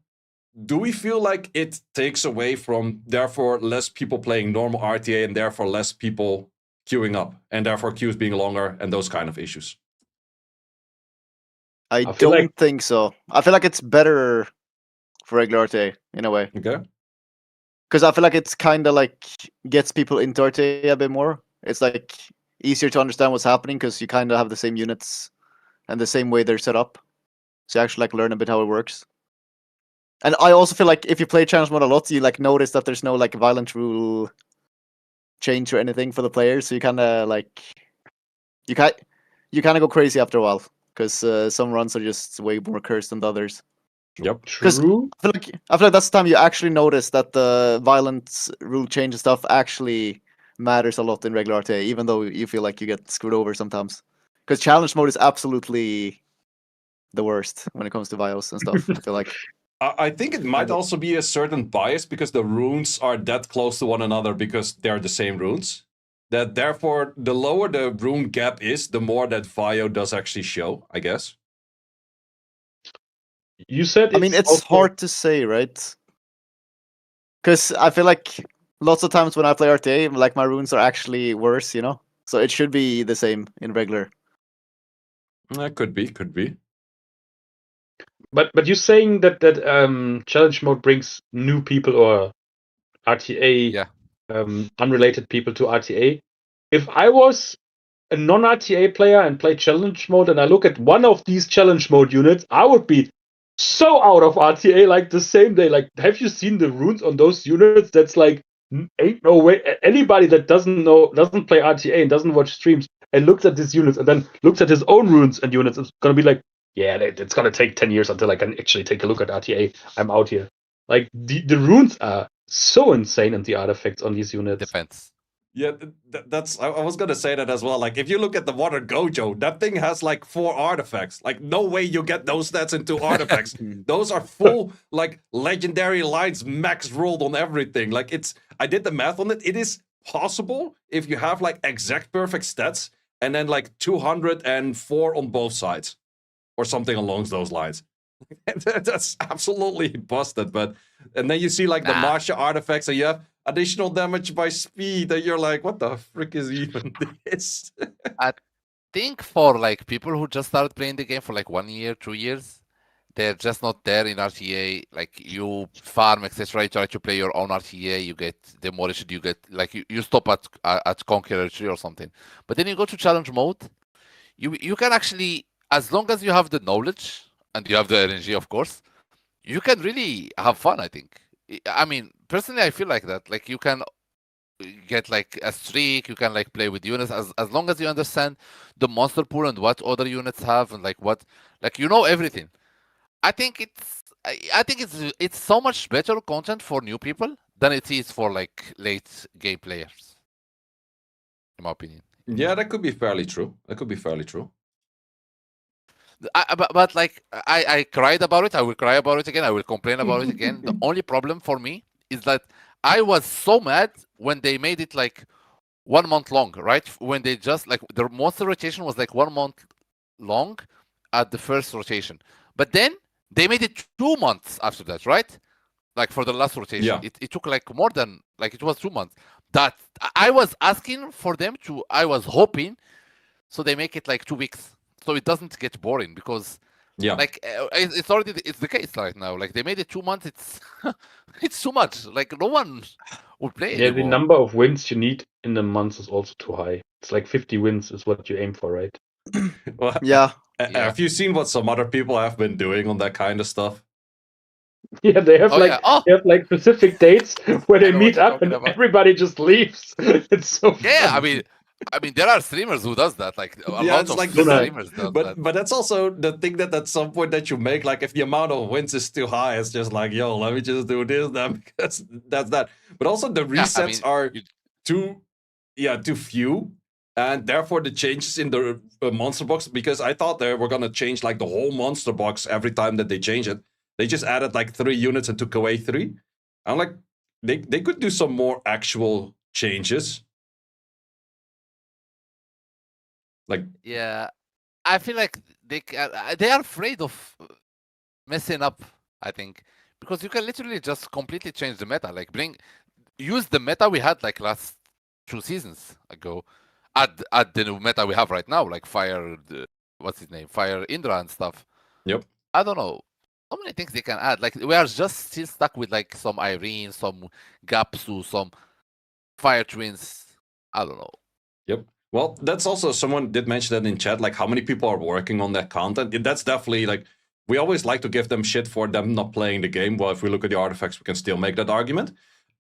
do we feel like it takes away from, therefore, less people playing normal RTA and therefore less people queuing up and therefore queues being longer and those kind of issues? I don't think so. I feel like it's better for regular RTA in a way. Okay. Because I feel like it's kind of like gets people into RTA a bit more. It's like easier to understand what's happening because you kind of have the same units and the same way they're set up. So you actually like learn a bit how it works. And I also feel like if you play challenge mode a lot, you like notice that there's no like violent rule change or anything for the players. So you kind of like you kind of go crazy after a while because some runs are just way more cursed than the others. Yep. True. I feel like that's the time you actually notice that the violent rule change and stuff actually matters a lot in regular RTA, even though you feel like you get screwed over sometimes. Because challenge mode is absolutely the worst when it comes to bios and stuff. I feel like. I think it might also be a certain bias because the runes are that close to one another because they're the same runes. That therefore, the lower the rune gap is, the more that Vio does actually show, I guess. You said I mean, it's hard to say, right? Because I feel like lots of times when I play RTA, like my runes are actually worse, you know? So it should be the same in regular. Could be. But you're saying that challenge mode brings new people or RTA unrelated people to RTA. If I was a non-RTA player and play challenge mode and I look at one of these challenge mode units, I would be so out of RTA like the same day. Like, have you seen the runes on those units? That's like ain't no way. Anybody that doesn't play RTA and doesn't watch streams and looks at these units and then looks at his own runes and units is gonna be like, yeah, it's gonna take 10 years until I can actually take a look at RTA. I'm out here. Like the runes are so insane and the artifacts on these units. Defense. Yeah, that's. I was gonna say that as well. Like, if you look at the Water Gojo, that thing has like 4 artifacts. Like, no way you get those stats into artifacts. Those are full like legendary lines, max rolled on everything. Like, I did the math on it. It is possible if you have like exact perfect stats and then like 204 on both sides, or something along those lines. That's absolutely busted. And then you see like the Marsha artifacts, and you have additional damage by speed, and you're like, what the frick is even this? I think for like people who just started playing the game for like 1 year, 2 years, they're just not there in RTA. Like, you farm, etc. You try to play your own RTA, you get demolished, you get like you stop at Conqueror 3 or something. But then you go to challenge mode, you can actually, as long as you have the knowledge and you have the RNG, of course, you can really have fun, I think. I mean, personally, I feel like that. Like, you can get like a streak, you can like play with units as long as you understand the monster pool and what other units have and like what, like, you know everything. I think it's so much better content for new people than it is for like late game players, in my opinion. Yeah, that could be fairly true. But like I cried about it. I will cry about it again. I will complain about it again. The only problem for me is that I was so mad when they made it like 1 month long, right? When they just like their monster rotation was like 1 month long at the first rotation, but then they made it 2 months after that, right? Like for the last rotation, Yeah. it took like more than like it was 2 months. That I was asking for them to. I was hoping, so they make it like 2 weeks, so it doesn't get boring because. Yeah. Like it's already the case right now. Like they made it 2 months. It's it's too much. Like no one would play Yeah, anymore. the number of wins you need in the months is also too high. It's like 50 wins is what you aim for, right? Well, Yeah. Have you seen what some other people have been doing on that kind of stuff? Yeah, they have they have like specific dates where they meet up and everybody just leaves. It's so yeah. fun. I mean, there are streamers who does that. Like a Yeah, lot it's of like streamers does that. but that's also the thing that at some point that you make, like if the amount of wins is too high, it's just like, yo, let me just do this then because that's that. But also the resets are too few, and therefore the changes in the monster box, because I thought they were gonna change like the whole monster box every time that they change it. They just added like 3 units and took away 3. I'm like, they could do some more actual changes. Like, yeah, I feel like they are afraid of messing up. I think because you can literally just completely change the meta. Like use the meta we had like last 2 seasons ago, add the new meta we have right now, like Fire. What's his name? Fire Indra and stuff. Yep. I don't know. So many things they can add. Like we are just still stuck with like some Irene, some Gapsu, some Fire Twins. I don't know. Yep. Well, that's also, someone did mention that in chat, like how many people are working on that content. That's definitely like, we always like to give them shit for them not playing the game. Well, if we look at the artifacts, we can still make that argument.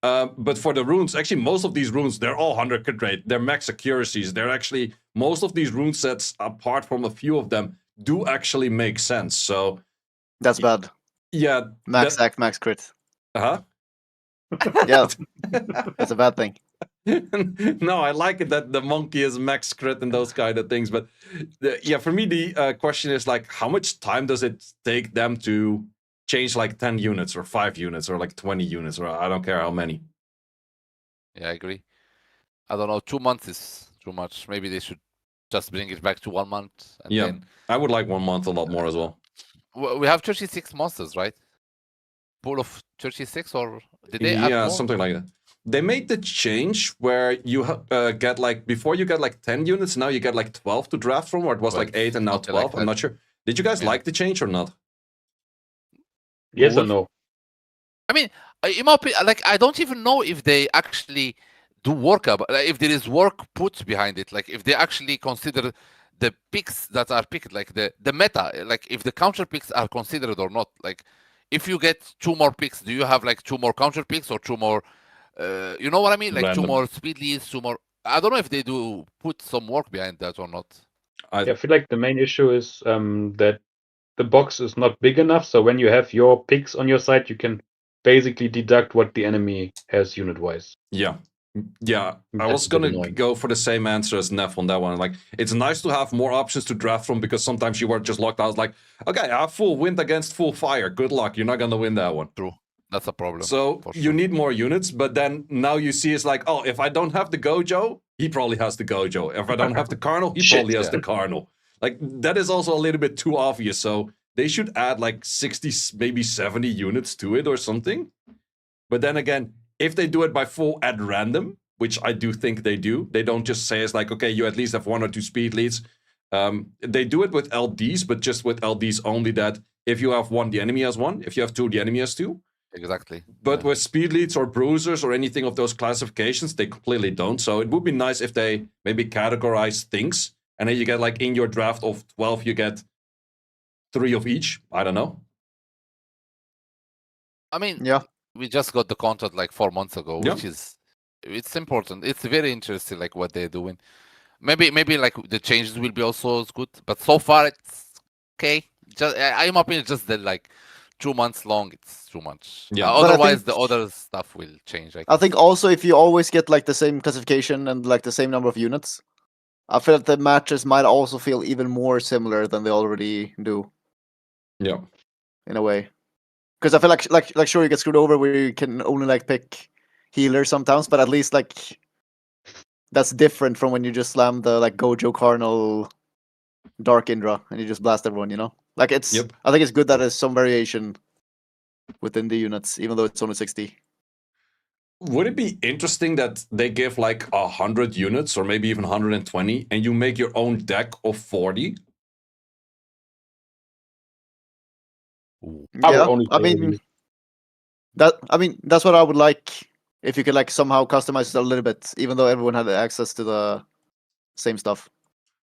But for the runes, actually, most of these runes, they're all 100 crit rate. They're max accuracies. They're actually, most of these rune sets, apart from a few of them, do actually make sense. So that's bad. Yeah. Max act, max crit. Huh? Yeah. It's a bad thing. No, I like it that the monkey is max crit and those kind of things. But yeah, for me, the question is like, how much time does it take them to change like 10 units or 5 units or like 20 units, or I don't care how many? Yeah, I agree. I don't know. 2 months is too much. Maybe they should just bring it back to 1 month. And yeah, then... I would like 1 month a lot more as well. We have 36 monsters, right? Pool of 36, or did they add more? Something like that. They made the change where you get like, before you get like 10 units, now you get like 12 to draft from, or it was like 8 and now 12. I'm not sure. Did you guys like the change or not? Yes or no? I mean, in my opinion, like, I don't even know if they actually do work, if there is work put behind it, like if they actually consider the picks that are picked, like the meta, like if the counter picks are considered or not. Like if you get 2 more picks, do you have like 2 more counter picks or 2 more, you know what I mean? Like Random. 2 more speed leads, 2 more. I don't know if they do put some work behind that or not. I feel like the main issue is that the box is not big enough. So when you have your picks on your side, you can basically deduct what the enemy has unit-wise. Yeah. I was gonna go for the same answer as Neff on that one. Like, it's nice to have more options to draft from, because sometimes you were just locked out. Like, okay, I have full wind against full fire. Good luck. You're not gonna win that one. True. That's a problem. So you need more units, but then now you see it's like, oh, if I don't have the Gojo, he probably has the Gojo. If I don't have the Carnal, he probably has the Carnal. Like, that is also a little bit too obvious. So they should add like 60, maybe 70 units to it or something. But then again, if they do it by full at random, which I do think they do, they don't just say it's like, okay, you at least have 1 or 2 speed leads. They do it with LDs, but just with LDs only, that if you have 1, the enemy has 1. If you have 2, the enemy has 2. Exactly. But with speed leads or bruisers or anything of those classifications, they completely don't. So it would be nice if they maybe categorize things, and then you get like in your draft of 12, you get 3 of each. I don't know. I mean, Yeah. we just got the contract like 4 months ago, Yeah. which is it's important. It's very interesting, like what they're doing. Maybe like the changes will be also as good, but so far it's okay. Just in my opinion, just that like 2 months long, it's too much. Yeah. But I Otherwise, think- the other stuff will change. I think also if you always get like the same classification and like the same number of units, I feel that the matches might also feel even more similar than they already do Yeah. in a way. Because I feel like sure you get screwed over where you can only like pick healer sometimes, but at least like that's different from when you just slam the like Gojo Cardinal Dark Indra and you just blast everyone, you know? Like it's Yep. I think it's good that there's some variation within the units, even though it's only 60. Would it be interesting that they give like 100 units or maybe even 120 and you make your own deck of 40? I would Yeah, only I play with mean you. that's what I would like if you could like somehow customize it a little bit, even though everyone had access to the same stuff.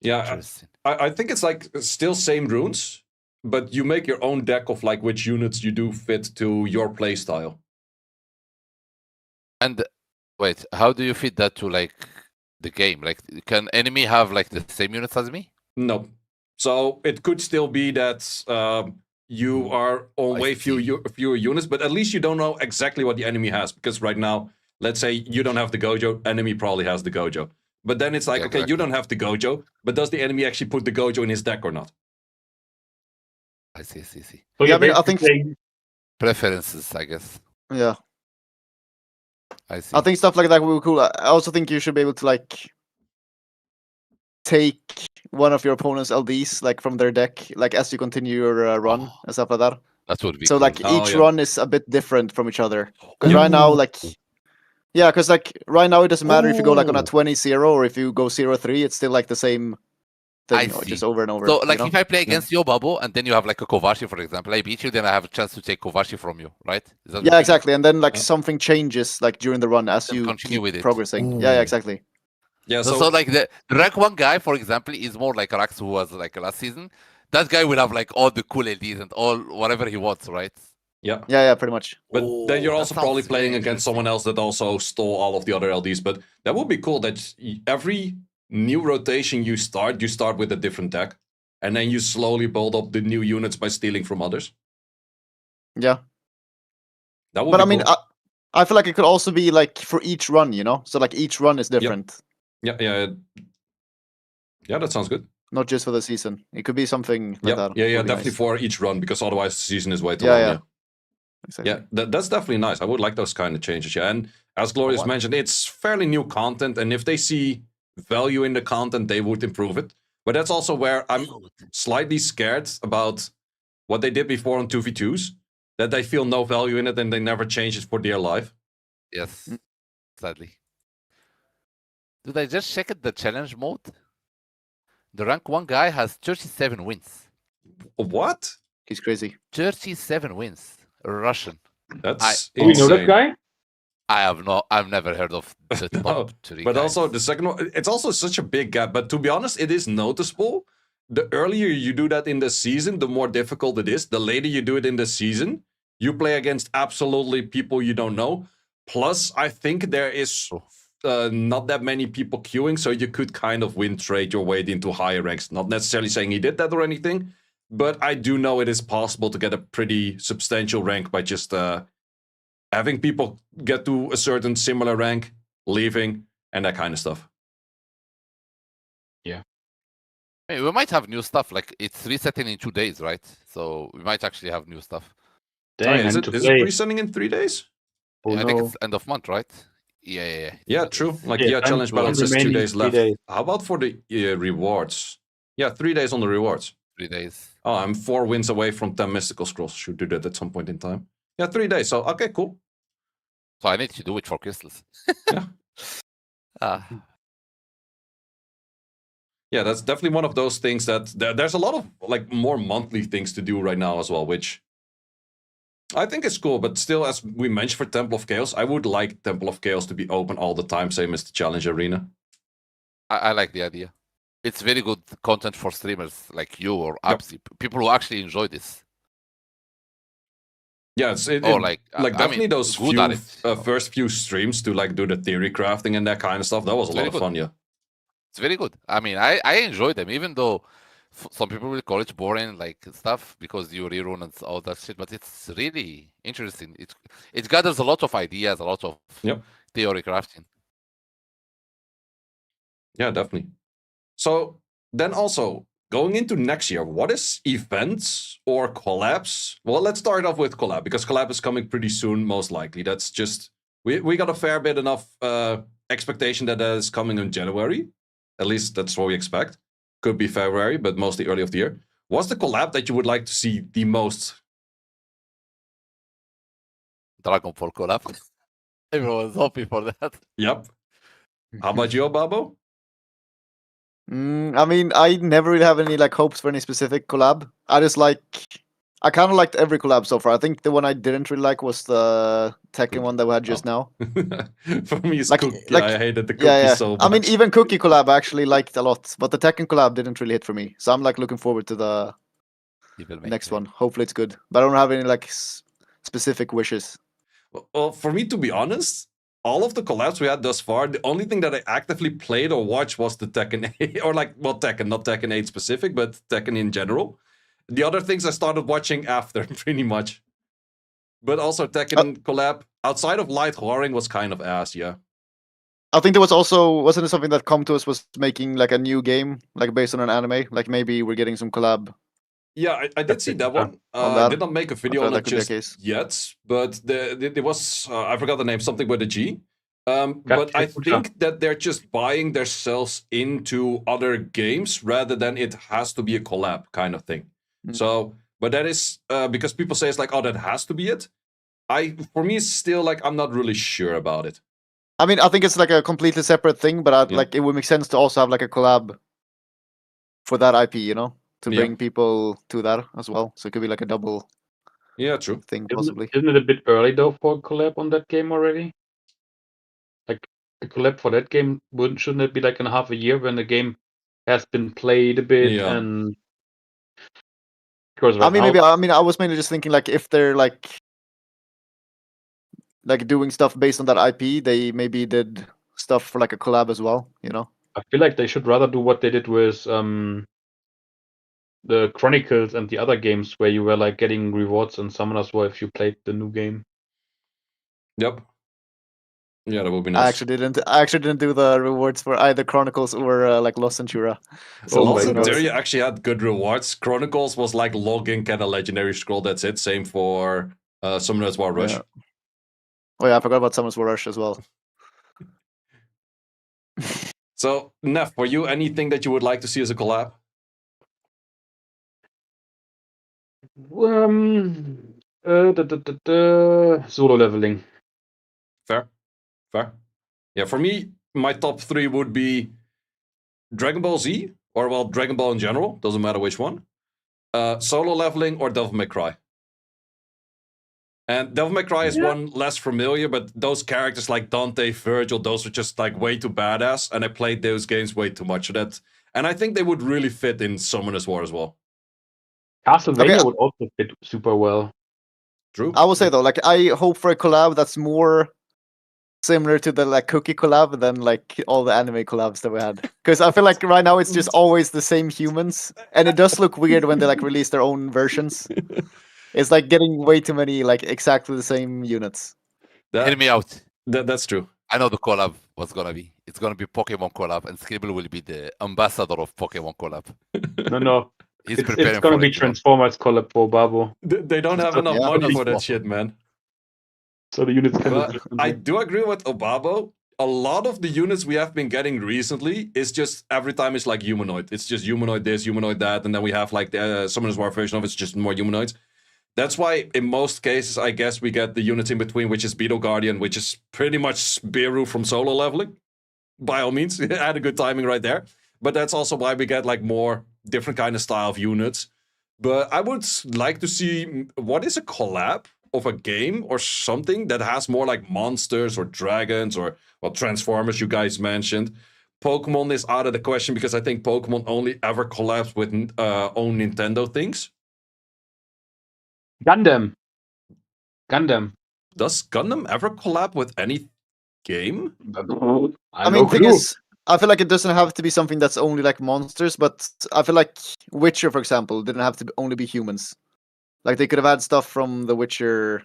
Yeah, Interesting. I think it's like still same runes, but you make your own deck of like which units you do fit to your playstyle. And wait, how do you fit that to like the game? Like, can enemy have like the same units as me? No. So it could still be that you are on I way see. fewer units, but at least you don't know exactly what the enemy has. Because right now, let's say you don't have the Gojo, enemy probably has the Gojo. But then it's like, Yeah, okay, you exactly. don't have the Gojo, but does the enemy actually put the Gojo in his deck or not? I see. So Yeah, you're I mean, I basically think- saying Preferences, I guess. Yeah. I see. I think stuff like that would be cool. I also think you should be able to like take one of your opponent's LDs like from their deck, like as you continue your run Oh, and stuff like that. that would be So cool. like Oh, each yeah. run is a bit different from each other. Because right now, like yeah, because like right now it doesn't matter if you go like on a Ooh. 20-0 or if you go 0-3, it's still like the same I thing, or just see. over and over. So, like, you know? if I play against you, Obabo, and then you have like a Kovashi, for example, I beat you, then I have a chance to take Kovashi from you, right? Is that what you Yeah, mean? exactly. And then like Yeah. something changes like during the run as Then you continue keep with it. progressing. Yeah, Ooh. exactly. Yeah, So, like the rank 1 guy, for example, is more like Rax, who was like last season. That guy will have like all the cool LDs and all whatever he wants, right? yeah. Yeah, pretty much. But then you're that also probably sounds very playing against someone else that also stole all of the other LDs. But that would be cool that every new rotation you start with a different deck. And then you slowly build up the new units by stealing from others. Yeah. That would But be I mean, cool. I feel like it could also be like for each run, you know? So like each run is different, Yeah, that sounds good. not just for the season. It could be something like that. Yeah, Would be definitely nice. for each run, because otherwise the season is way too Yeah, long. yeah. Yeah, Exactly. yeah, that's definitely nice. I would like those kind of changes. Yeah, and as Glorious want- mentioned, it's fairly new content, and if they see value in the content, they would improve it. But that's also where I'm slightly scared about what they did before on 2v2s, that they feel no value in it and they never change it for dear life. Yes, sadly. Did I just check it, the challenge mode? The rank 1 guy has 37 wins. What? He's crazy. 37 wins. Russian. That's do we know that insane. guy? I've never heard of the No, top 3 But guys. also the second one, it's also such a big gap. But to be honest, it is noticeable. The earlier you do that in the season, the more difficult it is. The later you do it in the season, you play against absolutely people you don't know. Plus, I think there is not that many people queuing, so you could kind of win trade your way into higher ranks. Not necessarily saying he did that or anything, but I do know it is possible to get a pretty substantial rank by just having people get to a certain similar rank, leaving, and that kind of stuff. Hey, we might have new stuff. Like it's resetting in 2 days, right? So we might actually have new stuff. Dang, I is need it to is play. it resetting in 3 days? Oh, I think no. it's end of month, right? Yeah. Yeah, true. Like Yeah, time challenge to balance says 2 remaining days 3 left. days. How about for the rewards? Yeah, 3 days on the rewards. 3 days. Oh, I'm 4 wins away from 10 mystical scrolls. Should do that at some point in time. Yeah, 3 days. So okay, cool. So I need to do it for crystals. Yeah. Yeah, that's definitely one of those things that there's a lot of like more monthly things to do right now as well, which I think is cool. But still, as we mentioned for Temple of Chaos, I would like Temple of Chaos to be open all the time, same as the Challenge Arena. I like the idea. it's very good content for streamers like you or Absi, people who actually enjoy this. Yeah, it's like definitely those few first few streams to like do the theory crafting and that kind of stuff. That was a lot of fun, yeah. It's very good. I mean, I enjoy them, even though some people will call it boring, like stuff, because you rerun and all that shit. But it's really interesting. It gathers a lot of ideas, a lot of theory crafting. Yeah, definitely. So then also going into next year, what is events or collabs? Well, let's start off with collab because collab is coming pretty soon, most likely. That's just we got a fair bit enough expectation that is coming in January. At least that's what we expect. Could be February, but mostly early of the year. What's the collab that you would like to see the most? Dragon Ball collab. Everyone's happy for that. Yep. How about you, Obabo? I mean, I never really have any like hopes for any specific collab. I kind of liked every collab so far. I think the one I didn't really like was the Tekken one that we had just now. For me, it's Cookie. I hated the Cookie so much. I mean, even Cookie collab I actually liked a lot, but the Tekken collab didn't really hit for me. So I'm like looking forward to the next one. Hopefully it's good, but I don't have any like specific wishes. Well, for me, to be honest, all of the collabs we had thus far, the only thing that I actively played or watched was the Tekken 8, or like, well, Tekken, not Tekken 8 specific, but Tekken in general. The other things I started watching after, pretty much. But also Tekken collab, outside of Light Roaring, was kind of ass, yeah. I think there was also, wasn't it something that Come To Us was making like a new game, like based on an anime? Like maybe we're getting some collab. Yeah, I did see that one. I did not make a video on it just yet, but there was, I forgot the name, something with a G. But I think that they're just buying themselves into other games rather than it has to be a collab kind of thing. So, but that is because people say it's like, oh, that has to be it. For me, it's still like, I'm not really sure about it. I mean, I think it's like a completely separate thing, but like it would make sense to also have like a collab for that IP, you know, to bring people to that as well. So it could be like a double true thing, possibly. Isn't it a bit early though for a collab on that game already? Like a collab for that game, shouldn't it be like in half a year when the game has been played a bit and I mean, I was mainly just thinking like if they're like doing stuff based on that IP, they maybe did stuff for like a collab as well, you know? I feel like they should rather do what they did with the Chronicles and the other games where you were like getting rewards and Summoner's War if you played the new game. Yep. Yeah, that would be nice. I actually didn't do the rewards for either Chronicles or like Lost Centura. So Lost Centura actually had good rewards. Chronicles was like login, get a legendary scroll. That's it. Same for Summoner's War Rush. Yeah. Oh yeah, I forgot about Summoner's War Rush as well. So Neff, for you, anything that you would like to see as a collab? Solo leveling. Fair. Yeah, for me, my top 3 would be Dragon Ball Z, or well, Dragon Ball in general, doesn't matter which one. Solo leveling or Devil May Cry. And Devil May Cry is one less familiar, but those characters like Dante, Virgil, those are just like way too badass, and I played those games way too much. And I think they would really fit in Summoner's War as well. Castlevania would also fit super well. True. I will say though, like I hope for a collab that's more similar to the like Cookie collab than like all the anime collabs that we had. Because I feel like right now it's just always the same humans, and it does look weird when they like release their own versions. It's like getting way too many like exactly the same units. Hear me out. That's true. I know the collab was gonna be. It's gonna be Pokemon collab, and Scribble will be the ambassador of Pokemon collab. No. He's preparing. It's gonna be Transformers collab for Obabo. They don't have enough money for that shit, man. So the units can. I do agree with Obabo. A lot of the units we have been getting recently is just every time it's like humanoid. It's just humanoid this, humanoid that, and then we have like the Summoner's War version of it's just more humanoids. That's why in most cases, I guess we get the units in between, which is Beetle Guardian, which is pretty much Beeroo from solo leveling. By all means, had a good timing right there. But that's also why we get like more different kind of style of units. But I would like to see what is a collab of a game or something that has more like monsters or dragons or well Transformers you guys mentioned. Pokemon is out of the question because I think Pokemon only ever collabs with own Nintendo things. Gundam. Does Gundam ever collab with any game? I mean, thing is, I feel like it doesn't have to be something that's only like monsters, but I feel like Witcher, for example, didn't have to only be humans. Like they could have had stuff from the Witcher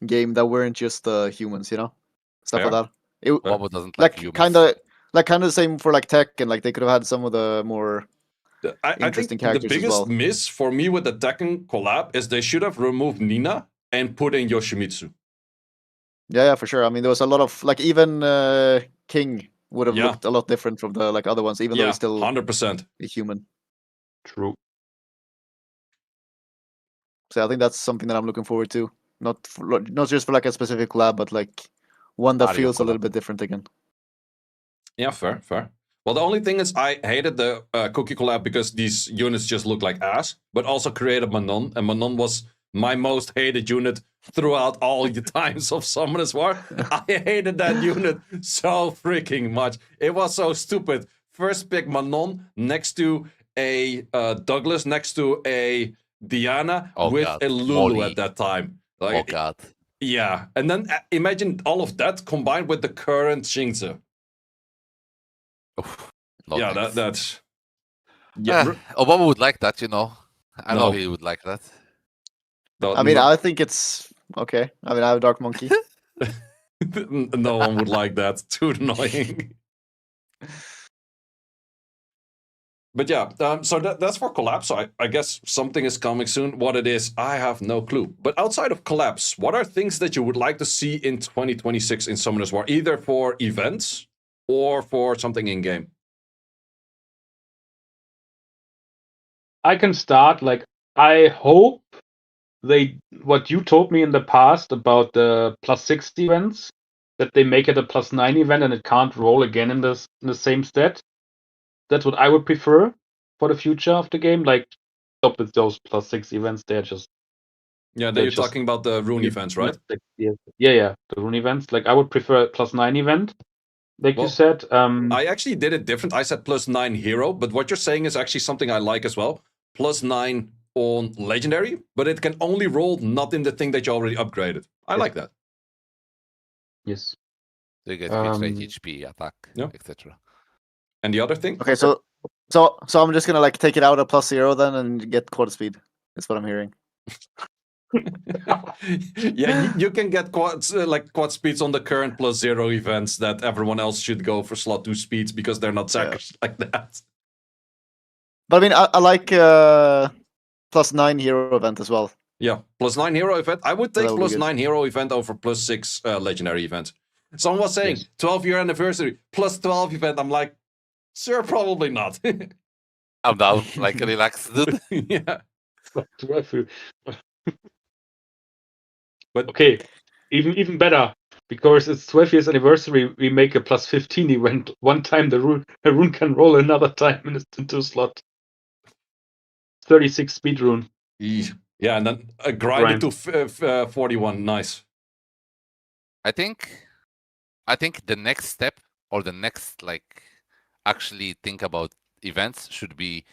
game that weren't just humans, you know, stuff like that. Obabo doesn't like humans. kind of the same for like Tekken. Like they could have had some of the more interesting characters the biggest as well. miss for me with the Tekken collab is they should have removed Nina and put in Yoshimitsu. Yeah, for sure. I mean, there was a lot of like even King would have looked a lot different from the like other ones, even though he's still 100% a human. True. So I think that's something that I'm looking forward to. Not just for like a specific collab, but like one that feels a little bit different again. Yeah, fair. Well, the only thing is I hated the Cookie collab because these units just look like ass, but also created Manon, and Manon was my most hated unit throughout all the times of Summoners War. I hated that unit so freaking much. It was so stupid. First pick Manon next to a Douglas, next to a Diana with a Lulu at that time. Like, oh god. Yeah, and then imagine all of that combined with the current Xingzi. Yeah, that's... Yeah, Obama would like that, you know. I know he would like that. I mean, I think it's okay. I mean, I have a Dark Monkey. No one would like that. Too annoying. But yeah, so that's for collapse. So I guess something is coming soon. What it is, I have no clue. But outside of collapse, what are things that you would like to see in 2026 in Summoners War, either for events or for something in game? I can start. Like, I hope what you told me in the past about the +6 events, that they make it a +9 event and it can't roll again in the same stat. That's what I would prefer for the future of the game. Like, stop with those +6 events. They're just... Yeah, you're talking about the rune events, right? Yeah, the rune events. Like, I would prefer a +9 event, like you said. I actually did it different. I said +9 hero, but what you're saying is actually something I like as well. +9 on legendary, but it can only roll not in the thing that you already upgraded. I like that. Yes. So you get fixed rate, HP, attack, etc. And the other thing? Okay, so I'm just gonna like take it out at +0 then and get quarter speed. That's what I'm hearing. Yeah, you can get quad speeds on the current +0 events that everyone else should go for slot 2 speeds because they're not sackers like that. But I mean, I like +9 hero event as well. Yeah, +9 hero event. I would take +9 hero event over +6 legendary event. Someone was saying 12-year anniversary +12 event. I'm like, sure, probably not. I'm down, like relax, dude. Yeah. But okay, even better, because it's 12 years anniversary. We make a +15 event. One time the rune can roll, another time into slot 36 speed rune. Yeah, and then grind it to 41. Nice. I think the next step, or the next actually think about events, should be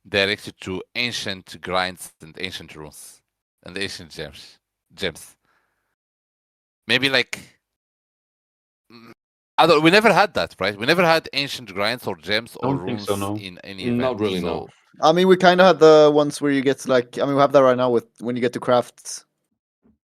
directed to ancient grinds and ancient runes and ancient gems. Maybe we never had that, right? We never had ancient grinds or gems or runes in any event. Not really, no. I mean, we kind of had the ones where you get we have that right now with when you get to craft.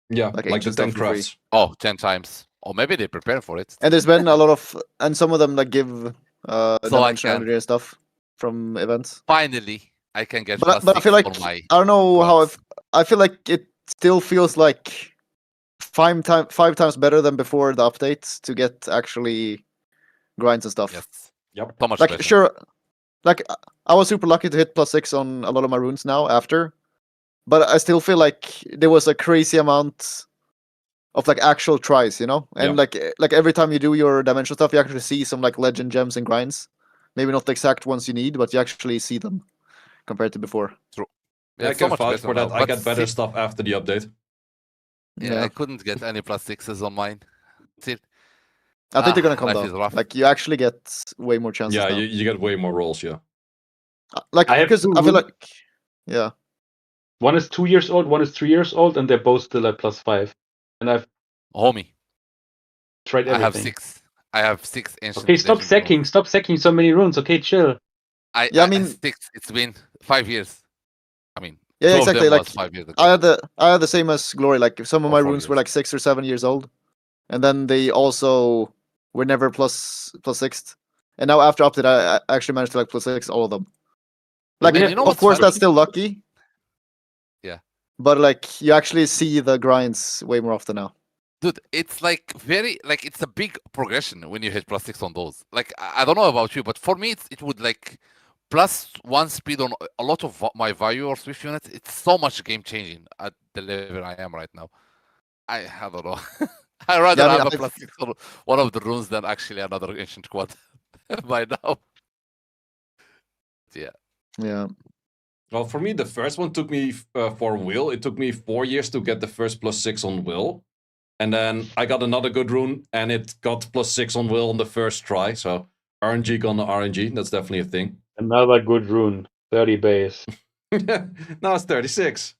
Yeah, like the 10 crafts. Oh, 10 times. Or maybe they prepare for it. And there's been a lot of, and some of them give dimension energy and stuff from events. Finally, I can get. But I feel like I don't know how I feel like it still feels like 5 times better than before the updates to get actually grinds and stuff. Yes. Yep. So much like better. Sure, like I was super lucky to hit +6 on a lot of my runes now after, but I still feel like there was a crazy amount of actual tries, you know, and like every time you do your dimensional stuff, you actually see some legend gems and grinds. Maybe not the exact ones you need, but you actually see them compared to before. True. Yeah, I can vouch for that. I got better stuff after the update. Yeah, I couldn't get any +6s on mine. Still, I think they're gonna come life is down. rough. Like you actually get way more chances. Yeah, now. you get way more rolls. Yeah. Like I have because two I feel runes. like yeah. One is 2 years old, one is 3 years old, and they're both still at +5. And I've Homie, tried I have everything. 6. I have 6 ancient. Okay, stop legendary sacking. runes. Stop sacking so many runes. Okay, chill. I I mean- 6. It's been 5 years. I mean, Yeah, 2 exactly. of them Like was 5 years ago. I had the same as Glory. Like some of Or my 4 runes were years. like 6 or 7 years old, and then they also were never plus 6. And now after update, I actually managed to like +6 all of them. Like we And have- you know of what's course funny? that's still lucky. Yeah. But like you actually see the grinds way more often now. Dude, it's like very like it's a big progression when you hit +6 on those. Like I don't know about you, but for me it would like +1 speed on a lot of my value or Swift units. It's so much game changing at the level I am right now. I don't know. I rather Yeah, I mean, have a I've- +6 on one of the runes than actually another ancient quad by now. Yeah. Yeah. Well, for me, the first one took me for Will. It took me 4 years to get the first +6 on Will, and then I got another good rune, and it got +6 on Will on the first try. So RNG gonna RNG. That's definitely a thing. Another good rune. 30 base. Now it's 36.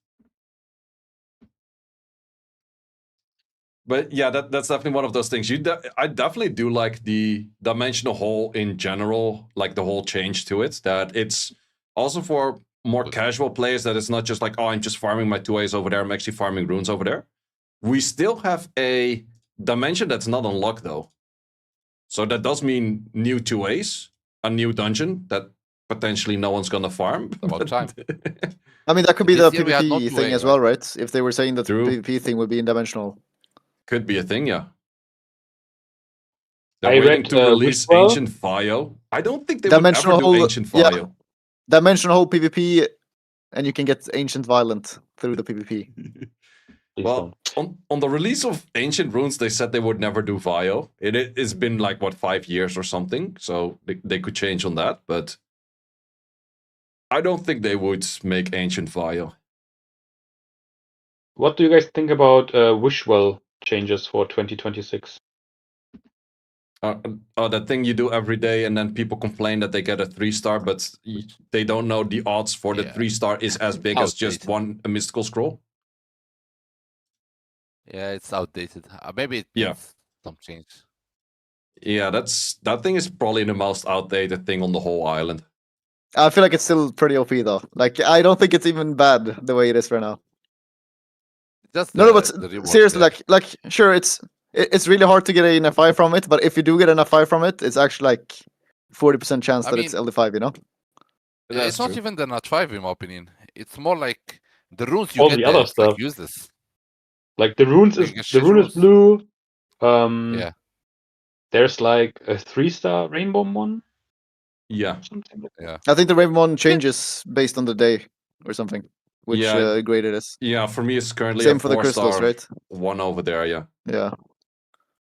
But yeah, that's definitely one of those things. I definitely do like the dimensional hole in general, like the whole change to it. That it's also for more casual players, that it's not just like, oh, I'm just farming my 2As over there. I'm actually farming runes over there. We still have a dimension that's not unlocked though. So that does mean new 2As, a new dungeon that potentially no one's gonna farm. About time. I mean that could be This the year we had no PvP 2A, thing as right? well, right? If they were saying that True. the PvP thing would be in dimensional. Could be a thing, yeah. They're I waiting read, to release Wishwell. Ancient Fio. I don't think they would ever Dimensional do hole, Ancient yeah. Fio. Dimensional hole PvP, and you can get Ancient Violent through the PvP. Please Well, on the release of Ancient Runes, they said they would never do Vio. It's been like, what, 5 years or something? So they could change on that, but I don't think they would make Ancient Vio. What do you guys think about Wishwell changes for 2026? That thing you do every day, and then people complain that they get a 3-star, but they don't know the odds for the Yeah. 3-star is as big as just Outdated. a mystical scroll. Yeah, it's outdated. Maybe it Yeah. needs some change. Yeah, that thing is probably the most outdated thing on the whole island. I feel like it's still pretty OP though. Like I don't think it's even bad the way it is right now. Just No, but the rewards seriously, there. like sure, it's really hard to get an FI from it, but if you do get an FI from it, it's actually like 40% chance I that it's mean- LD5. You know? That's It's not true. even the Nat 5 in my opinion. It's more like the runes you All get the there, other it's like stuff. useless. Like the runes Like, is it's the shit rune is runes. blue. Yeah. There's like a 3-star rainbow one. Yeah. Something like Yeah. I think the Raven one changes based on the day or something, which Yeah. grade it is. Yeah, for me it's currently Same a for the crystals, 4-star right? one over there, yeah. Yeah.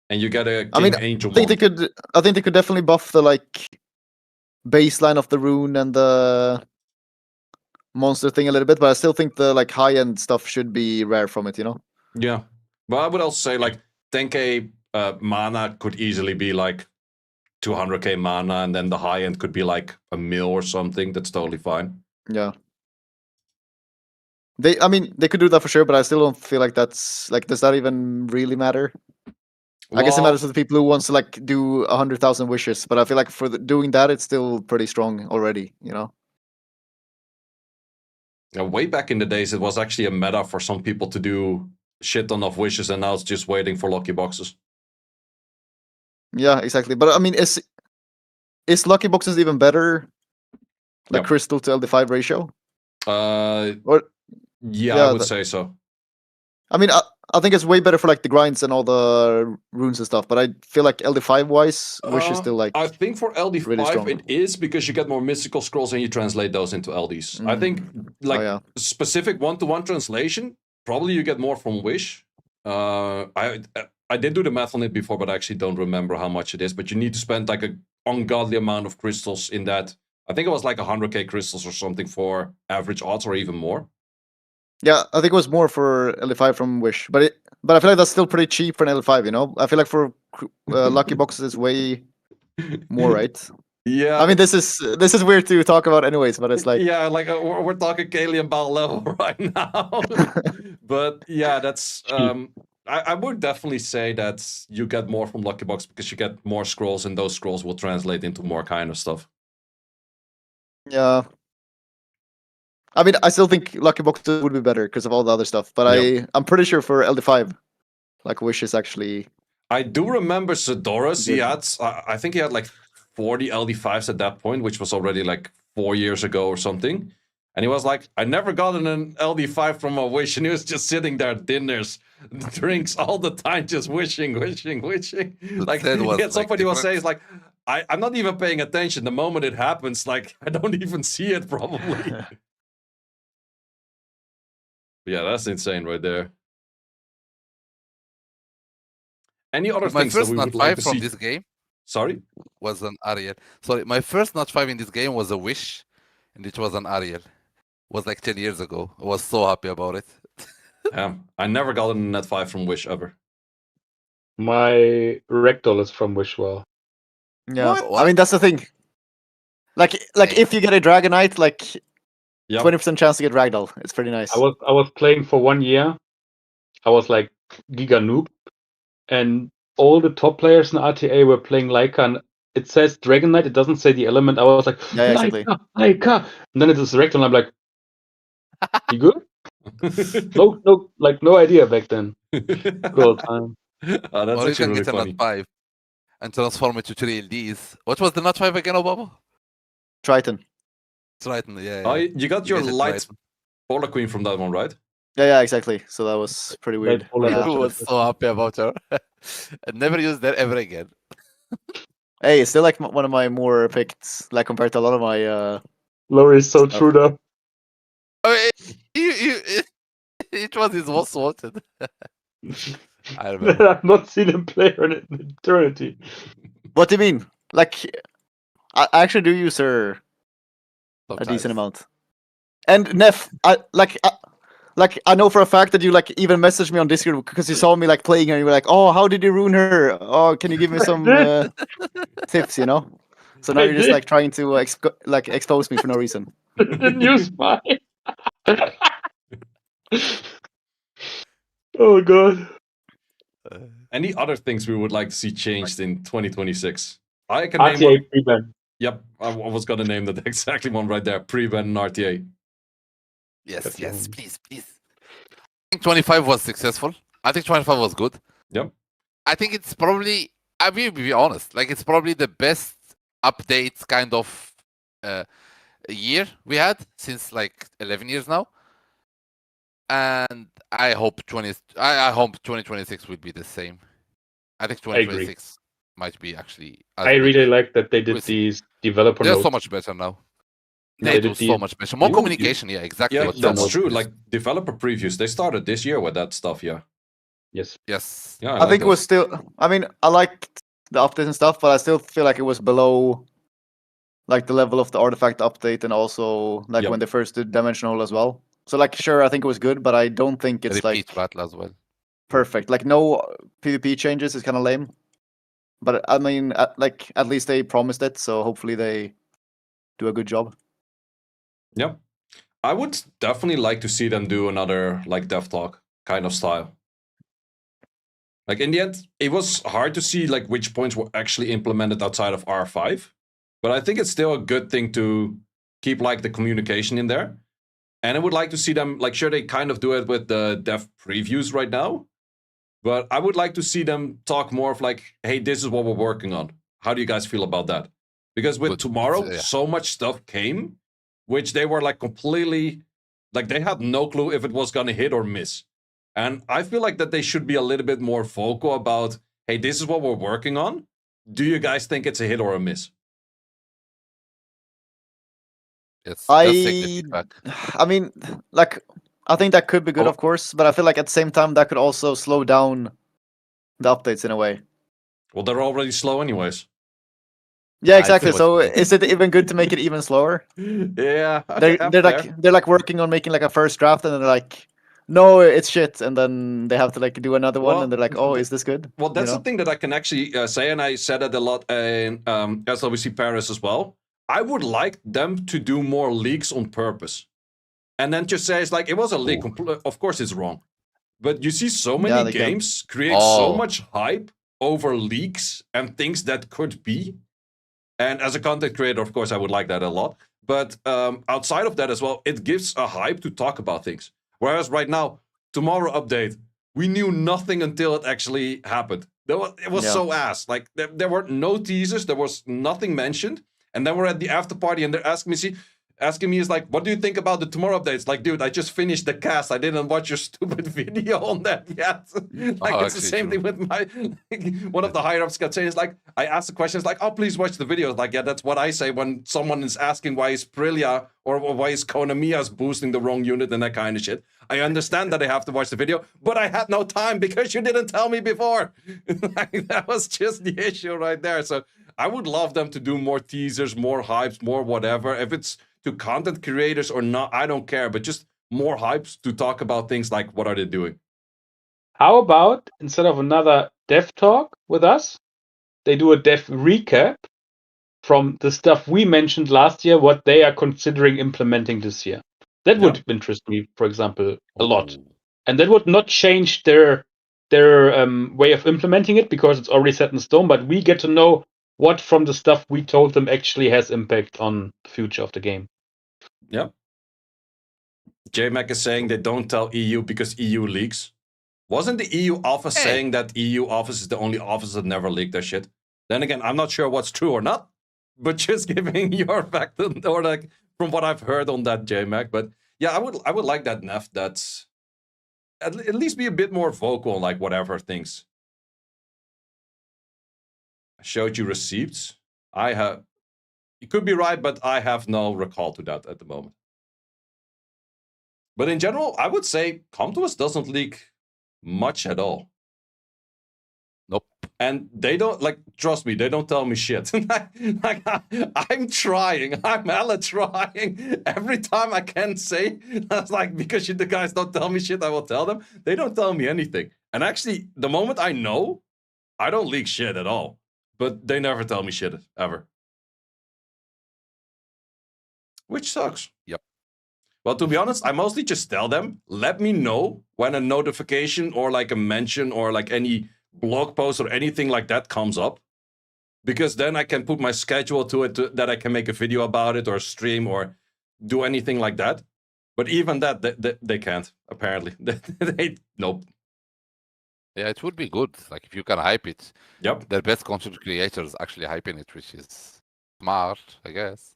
And you get a King I mean, Angel I think one. they could definitely buff the like baseline of the rune and the monster thing a little bit, but I still think the like high end stuff should be rare from it. You know? Yeah. But I would also say like 10k mana could easily be like 200k mana, and then the high end could be like a mil or something. That's totally fine. Yeah. I mean, they could do that for sure, but I still don't feel like that's like. Does that even really matter? I guess it matters to the people who wants to like do 100,000 wishes, but I feel like for doing that, it's still pretty strong already. You know? Way back in the days, it was actually a meta for some people to do shit ton of wishes, and now it's just waiting for lucky boxes. Yeah, exactly. But I mean, is lucky boxes even better? Like Yep. crystal to LD5 ratio? Yeah, Yeah, I would say so. I mean, I think it's way better for like the grinds and all the runes and stuff. But I feel like LD5 wise, wish is still like. I think for LD5 really strong. it is, because you get more mystical scrolls and you translate those into LDs. I think like yeah. specific one-to-one translation, probably you get more from Wish. I did do the math on it before, but I actually don't remember how much it is. But you need to spend like an ungodly amount of crystals in that. I think it was like 100k crystals or something for average odds, or even more. Yeah, I think it was more for LD5 from Wish, but I feel like that's still pretty cheap for an LD5. You know, I feel like for lucky boxes is way more, right? Yeah. I mean, this is weird to talk about, anyways. But it's like we're talking Kalian Ball level right now. But yeah, that's I would definitely say that you get more from lucky box because you get more scrolls, and those scrolls will translate into more kind of stuff. Yeah. I mean, I still think lucky boxes would be better because of all the other stuff. But I'm pretty sure for LD5, like Wish is actually. I do remember Sidoras. He had, I think he had like 40 LD5s at that point, which was already like 4 years ago or something. And he was like, I never gotten an LD5 from a Wish. And he was just sitting there at dinners, drinks all the time, just wishing. Like, at some point he was saying, he's like, I'm not even paying attention. The moment it happens, like, I don't even see it probably. Yeah, that's insane right there. Any other things that we would like to see from this game? Sorry? Was an Ariel. Sorry, my first notch 5 in this game was a Wish, and it was an Ariel. It was like 10 years ago. I was so happy about it. I never got a net 5 from Wish ever. My Ragdoll is from Wishwell. Yeah, what? I mean, that's the thing. Like if you get a Dragonite, like 20% chance to get Ragdoll. It's pretty nice. I was playing for 1 year. I was like Giga Noob. And all the top players in RTA were playing Leica, and it says Dragonite, it doesn't say the element. I was like, Leica! And then it is Ragdoll, and I'm like, you good? No idea back then. Good old time. Oh, that's actually really funny. Nut 5 and transform it to 3 LDs. What was the Nut 5 again, Obabo? Triton, yeah. Oh, you got your light Polar Queen from that one, right? Yeah, exactly. So that was pretty weird. I was so happy about her. I never used that ever again. Hey, it's still like one of my more picked, like compared to a lot of my. Lori is so true though. I mean, it was his most wanted. I remember. I've not seen him play her in eternity. What do you mean? Like, I actually do use her a decent amount. And Neff, I know for a fact that you like even messaged me on Discord because you saw me like playing her and you were like, oh, how did you ruin her? Oh, can you give me some tips, you know? So now you're just like trying to expose me for no reason. Didn't use mine. Oh god. Any other things we would like to see changed in 2026? I can RTA name one. pre-ban. Yep, I was gonna name that exactly one right there. Pre-ban and RTA. Yes, please. I think 25 was successful. I think 25 was good. Yep. I think it's probably, I will be honest, like it's probably the best updates kind of year we had since like 11 years now. And I hope 2026 will be the same. I think 2026 might be actually. I really like that they did these developer notes. They're so much better now. They do so much better. More communication, yeah, exactly. Yeah, that's true. Like developer previews, they started this year with that stuff, yeah. Yes. Yeah, I think it was still. I mean, I liked the updates and stuff, but I still feel like it was below, like the level of the artifact update, and also like when they first did Dimensional as well. So like, sure, I think it was good, but I don't think it's Repeat battle as well. Perfect. Like no PvP changes is kind of lame. But I mean, at least they promised it, so hopefully they do a good job. Yep. I would definitely like to see them do another like Dev Talk kind of style. Like in the end, it was hard to see like which points were actually implemented outside of R5. But I think it's still a good thing to keep like the communication in there. And I would like to see them, like, sure, they kind of do it with the dev previews right now. But I would like to see them talk more of like, hey, this is what we're working on. How do you guys feel about that? Because with tomorrow, so much stuff came, which they were like completely, like they had no clue if it was going to hit or miss. And I feel like that they should be a little bit more vocal about, hey, this is what we're working on. Do you guys think it's a hit or a miss? Yes, I mean, like, I think that could be good, of course, but I feel like at the same time that could also slow down the updates in a way. Well, they're already slow anyways. Yeah, exactly. So is it even good to make it even slower? Yeah, they're like working on making like a first draft, and then they're like, no, it's shit, and then they have to like do another one, and they're like, oh, is this good? Well, that's the thing that I can actually say, and I said it a lot in SWC Paris as well. I would like them to do more leaks on purpose, and then just say it's like it was a leak. Of course, it's wrong, but you see so many games create so much hype over leaks and things that could be. And as a content creator, of course, I would like that a lot. But outside of that as well, it gives a hype to talk about things. Whereas right now, tomorrow update, we knew nothing until it actually happened. It was so ass. Like there were no teasers, there was nothing mentioned. And then we're at the after party and they're asking me is like, what do you think about the tomorrow updates? Like, dude, I just finished the cast. I didn't watch your stupid video on that yet. Like, it's the same thing with my one of the higher ups got saying is like, I asked the questions like, oh, please watch the videos. Like, yeah, that's what I say when someone is asking why is Prilia or why is Konamiya's boosting the wrong unit and that kind of shit. I understand that I have to watch the video, but I had no time because you didn't tell me before. Like, that was just the issue right there. So I would love them to do more teasers, more hypes, more whatever. If it's to content creators or not, I don't care, but just more hypes to talk about things like what are they doing. How about instead of another dev talk with us, they do a dev recap from the stuff we mentioned last year, what they are considering implementing this year. That would interest me, for example, a lot. And that would not change their way of implementing it because it's already set in stone, but we get to know what from the stuff we told them actually has impact on the future of the game. Yeah. JMac is saying they don't tell EU because EU leaks. Wasn't the EU office saying that EU office is the only office that never leaked their shit? Then again, I'm not sure what's true or not, but just giving your fact or like from what I've heard on that JMac. But yeah, I would like that Nef that's at least be a bit more vocal on like whatever things. I showed you receipts. I have. You could be right, but I have no recall to that at the moment. But in general, I would say Come To Us doesn't leak much at all. Nope. And they don't, like, trust me, they don't tell me shit. Like, I'm trying. I'm hella trying. Every time I can say, that's like, because the guys don't tell me shit, I will tell them. They don't tell me anything. And actually, the moment I know, I don't leak shit at all. But they never tell me shit, ever. Which sucks. Yep. Well, to be honest, I mostly just tell them, let me know when a notification or like a mention or like any blog post or anything like that comes up. Because then I can put my schedule to it that I can make a video about it or stream or do anything like that. But even that, they can't, apparently. Nope. Yeah, it would be good. Like if you can hype it. Yep. Their best content creators actually hyping it, which is smart, I guess.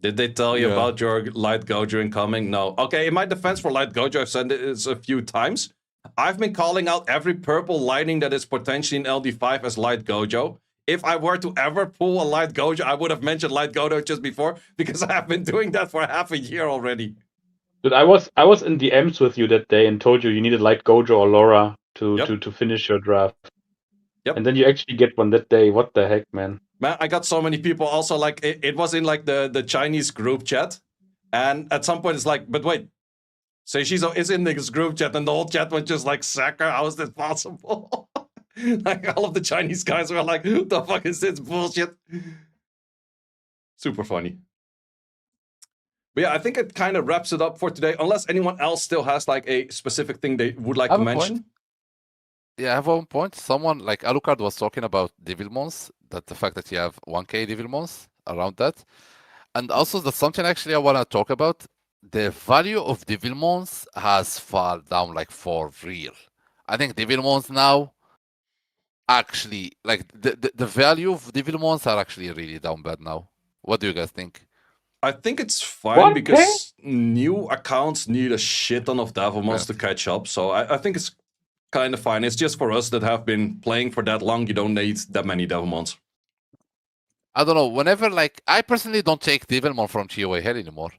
Did they tell you about your Light Gojo incoming? No. Okay, in my defense for Light Gojo, I've said this a few times. I've been calling out every purple lightning that is potentially in LD5 as Light Gojo. If I were to ever pull a Light Gojo, I would have mentioned Light Gojo just before because I have been doing that for half a year already. Dude, I was in DMs with you that day and told you needed Light Gojo or Laura to finish your draft. Yep. And then you actually get one that day. What the heck, man? Man, I got so many people also like it was in like the Chinese group chat. And at some point it's like, but wait, Seishizo is in this group chat and the whole chat was just like, Saka, how is this possible? Like all of the Chinese guys were like, who the fuck is this bullshit? Super funny. But yeah, I think it kind of wraps it up for today. Unless anyone else still has like a specific thing they would like to mention. Yeah, I have one point. Someone like Alucard was talking about Devilmons, that the fact that you have 1k Devilmons around that. And also that's something actually I want to talk about. The value of Devilmons has fallen down like for real. I think Devilmons now actually like the value of Devilmons are actually really down bad now. What do you guys think? I think it's fine because new accounts need a shit ton of Devilmons to catch up. So I think it's kind of fine. It's just for us that have been playing for that long, you don't need that many Devilmons. I don't know. Whenever, like, I personally don't take Devilmon from TOA Hell anymore.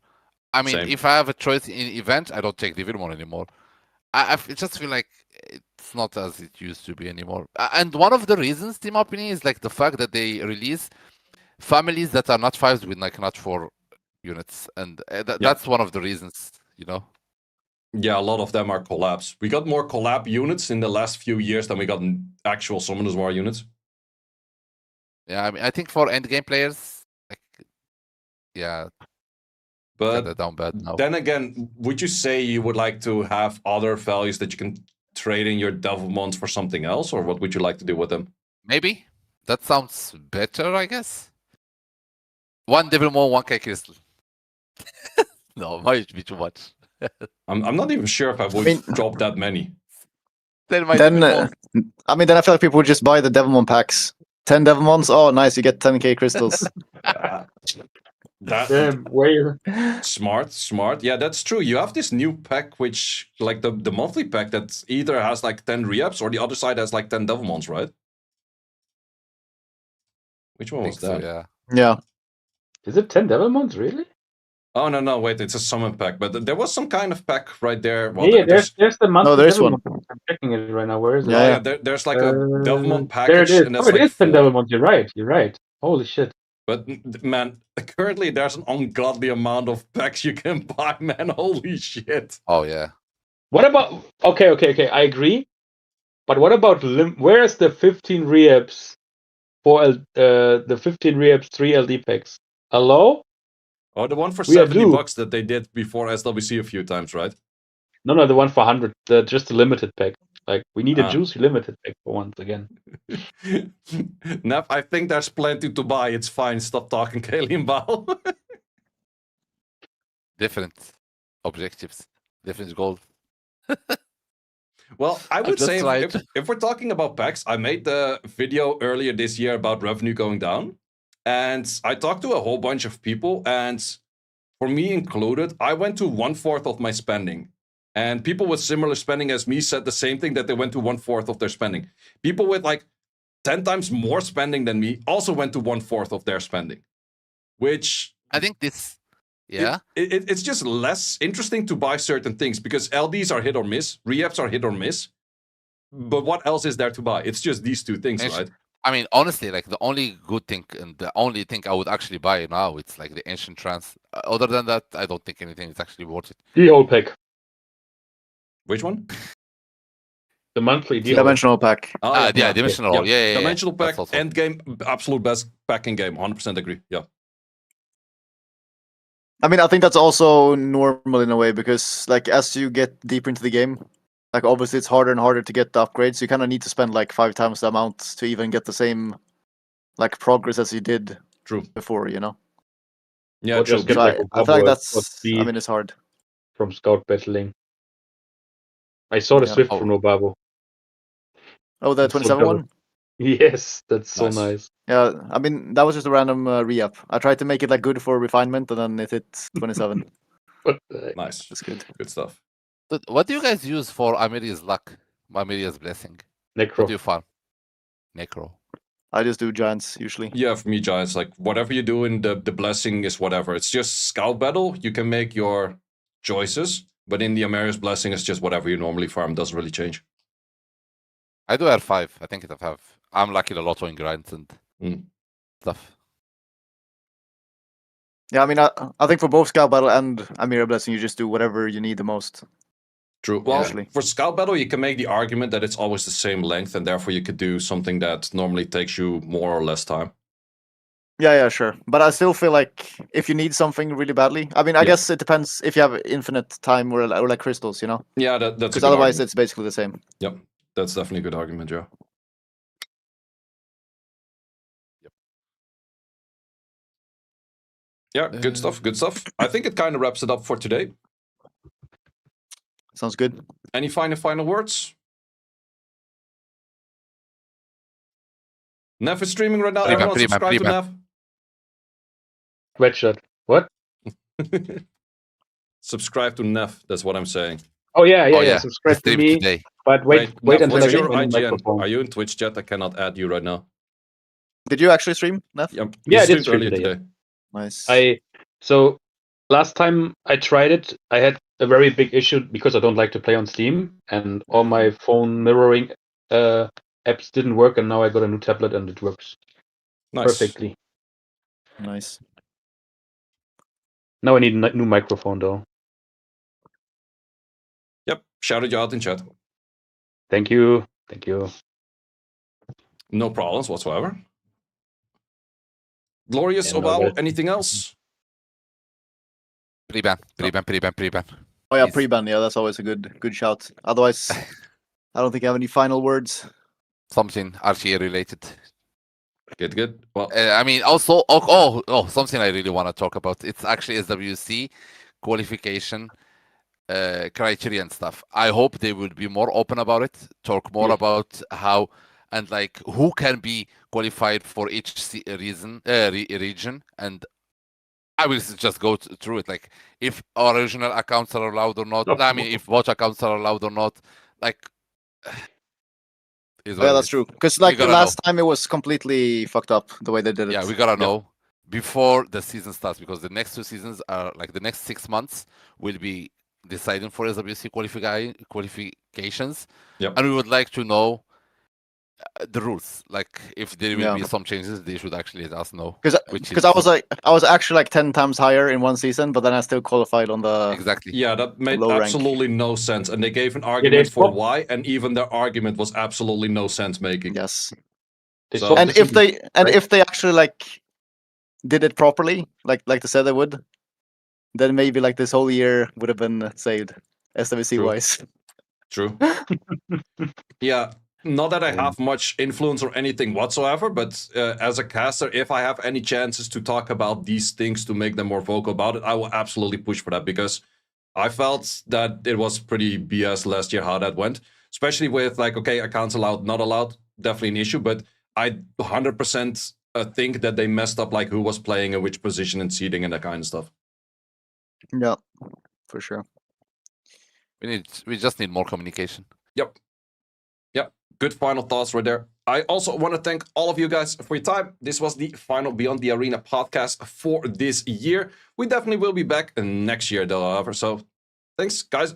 I mean, if I have a choice in event, I don't take Devilmon anymore. I just feel like it's not as it used to be anymore. And one of the reasons, in my opinion, is like the fact that they release families that are not 5s with like not 4 units, and that's one of the reasons, you know. Yeah, a lot of them are collabs. We got more collab units in the last few years than we got actual Summoners War units. Yeah, I mean, I think for endgame players, like, yeah, but kinda down bad now. Then again, would you say you would like to have other values that you can trade in your Devilmons for something else, or what would you like to do with them? Maybe that sounds better, I guess. One Devilmon, 1K crystal. No, might be too much. I'm not even sure if I would drop that many. Then my Then, Devilmon. then I feel like people would just buy the Devilmon packs. 10 Devilmons, oh nice, you get 10k crystals. Damn, where? Smart. Yeah, that's true. You have this new pack, which like the monthly pack that either has like 10 re-ups or the other side has like 10 Devilmons, right? Which one was So, that? yeah. Yeah. Is it 10 Devilmons, really? Oh no, wait, it's a summon pack, but there was some kind of pack right there. Well, Yeah, there's the monthly there's Devilmon. one. I'm checking it right now. Where is it? Oh yeah, there's like a Devilmon package, there it is. and that's Oh, it like is 10 4. Devilmons. You're right. Holy shit. But man, currently there's an ungodly amount of packs you can buy, man. Holy shit. Oh yeah. What about okay, I agree. But what about where is the 15 re-ups for the 15 re-ups 3 LD packs? Hello? Oh, the one for We are $70 that they did before SWC a few times, right? No, the one for 100, just the limited pack. Like, we need a juicy limited pack for once again. Nev, I think there's plenty to buy. It's fine. Stop talking, Kalian Bao. Different objectives, different goals. Well, I would say right. if we're talking about packs, I made the video earlier this year about revenue going down. And I talked to a whole bunch of people. And for me included, I went to 1/4 of my spending. And people with similar spending as me said the same thing, that they went to 1/4 of their spending. People with like 10 times more spending than me also went to 1/4 of their spending. Which I think this, yeah. It's just less interesting to buy certain things because LDs are hit or miss, re-ups are hit or miss. But what else is there to buy? It's just these two things, right? I mean, honestly, like the only good thing and the only thing I would actually buy now, it's like the Ancient Trance. Other than that, I don't think anything is actually worth it. The whole pack. Which one? The monthly Dimensional pack. Oh, yeah, Dimensional. Yeah. Dimensional pack, endgame, absolute best pack in game. 100% agree. Yeah. I mean, I think that's also normal in a way because, like, as you get deeper into the game, like, obviously it's harder and harder to get the upgrades. You kind of need to spend like 5 times the amount to even get the same, like, progress as you did before, you know? Yeah, or just get like I feel like that's, I mean, it's hard. From scout battling. I saw the Swift from Obabo. Oh, the 27 one? Yes, that's so nice. Yeah, I mean, that was just a random re-up. I tried to make it like good for refinement, and then it hit 27. Nice. That's good. Good stuff. What do you guys use for Amiria's luck? Amiria's blessing? Necro. What do you farm? Necro. I just do giants usually. Yeah, for me, giants, like whatever you do in the blessing is whatever. It's just scout battle. You can make your choices, but in the Amaria's blessing, it's just whatever you normally farm. Doesn't really change. I do R5. I think it have. I'm lucky the lotto in grinds and stuff. Yeah, I mean, I think for both Scout Battle and Amiria Blessing, you just do whatever you need the most. True. Well, for Scout Battle, you can make the argument that it's always the same length, and therefore you could do something that normally takes you more or less time. Yeah, sure. But I still feel like if you need something really badly, I mean, I guess it depends if you have infinite time or like crystals, you know? Yeah, that's because otherwise it's basically the same. Yep, that's definitely a good argument, Joe. Yeah, good stuff, good stuff. I think it kind of wraps it up for today. Sounds good. Any final words? Nev is streaming right now. Everyone subscribe to Nev. Sweatshot. What? Subscribe to Nev, that's what I'm saying. Oh yeah. Subscribe to me. Today. But wait Nev, until I your get the IGN? microphone. Are you in Twitch chat? I cannot add you right now. Did you actually stream, Nev? Yeah, I did stream earlier today. Nice. So last time I tried it, I had a very big issue because I don't like to play on Steam, and all my phone mirroring apps didn't work, and now I got a new tablet and it works perfectly. Nice. Now I need a new microphone though. Yep, shouted you out in chat. Thank you. No problems whatsoever. Glorious, Yeah, no, Obabo, there's- anything else? Pre-ban. Oh yeah, Please. pre-ban. Yeah, that's always a good shout. Otherwise, I don't think I have any final words. Something RTA related. Good. Well, I mean, also, something I really want to talk about. It's actually SWC qualification criteria and stuff. I hope they will be more open about it. Talk more about how and like who can be qualified for each region, and I will just go through it. Like if original accounts are allowed or not. I mean, if watch accounts are allowed or not. Like. Yeah, that's true. Because like last time, it was completely fucked up the way they did it. Yeah, we gotta know before the season starts, because the next 2 seasons are like the next 6 months will be deciding for SWC qualifications. Yep. And we would like to know the rules. Like if there will be some changes, they should actually let us know. Because I was actually like 10 times higher in one season, but then I still qualified on the exactly. Yeah, that made absolutely no sense, and they gave an argument for why, and even their argument was absolutely no sense making. Yes. So, and if they actually like did it properly, like they said they would, then maybe like this whole year would have been saved SWC wise. True. Yeah. Not that I have much influence or anything whatsoever, but as a caster, if I have any chances to talk about these things to make them more vocal about it, I will absolutely push for that, because I felt that it was pretty BS last year how that went, especially with like, okay, accounts allowed, not allowed, definitely an issue, but I 100% think that they messed up like who was playing in which position and seeding and that kind of stuff. Yeah, for sure. We just need more communication. Yep. Good final thoughts right there. I also want to thank all of you guys for your time. This was the final Beyond the Arena podcast for this year. We definitely will be back next year, though, however. So thanks, guys.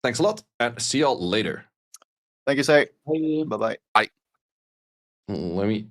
Thanks a lot, and see y'all later. Thank you, Say. Bye-bye. Bye. Let me...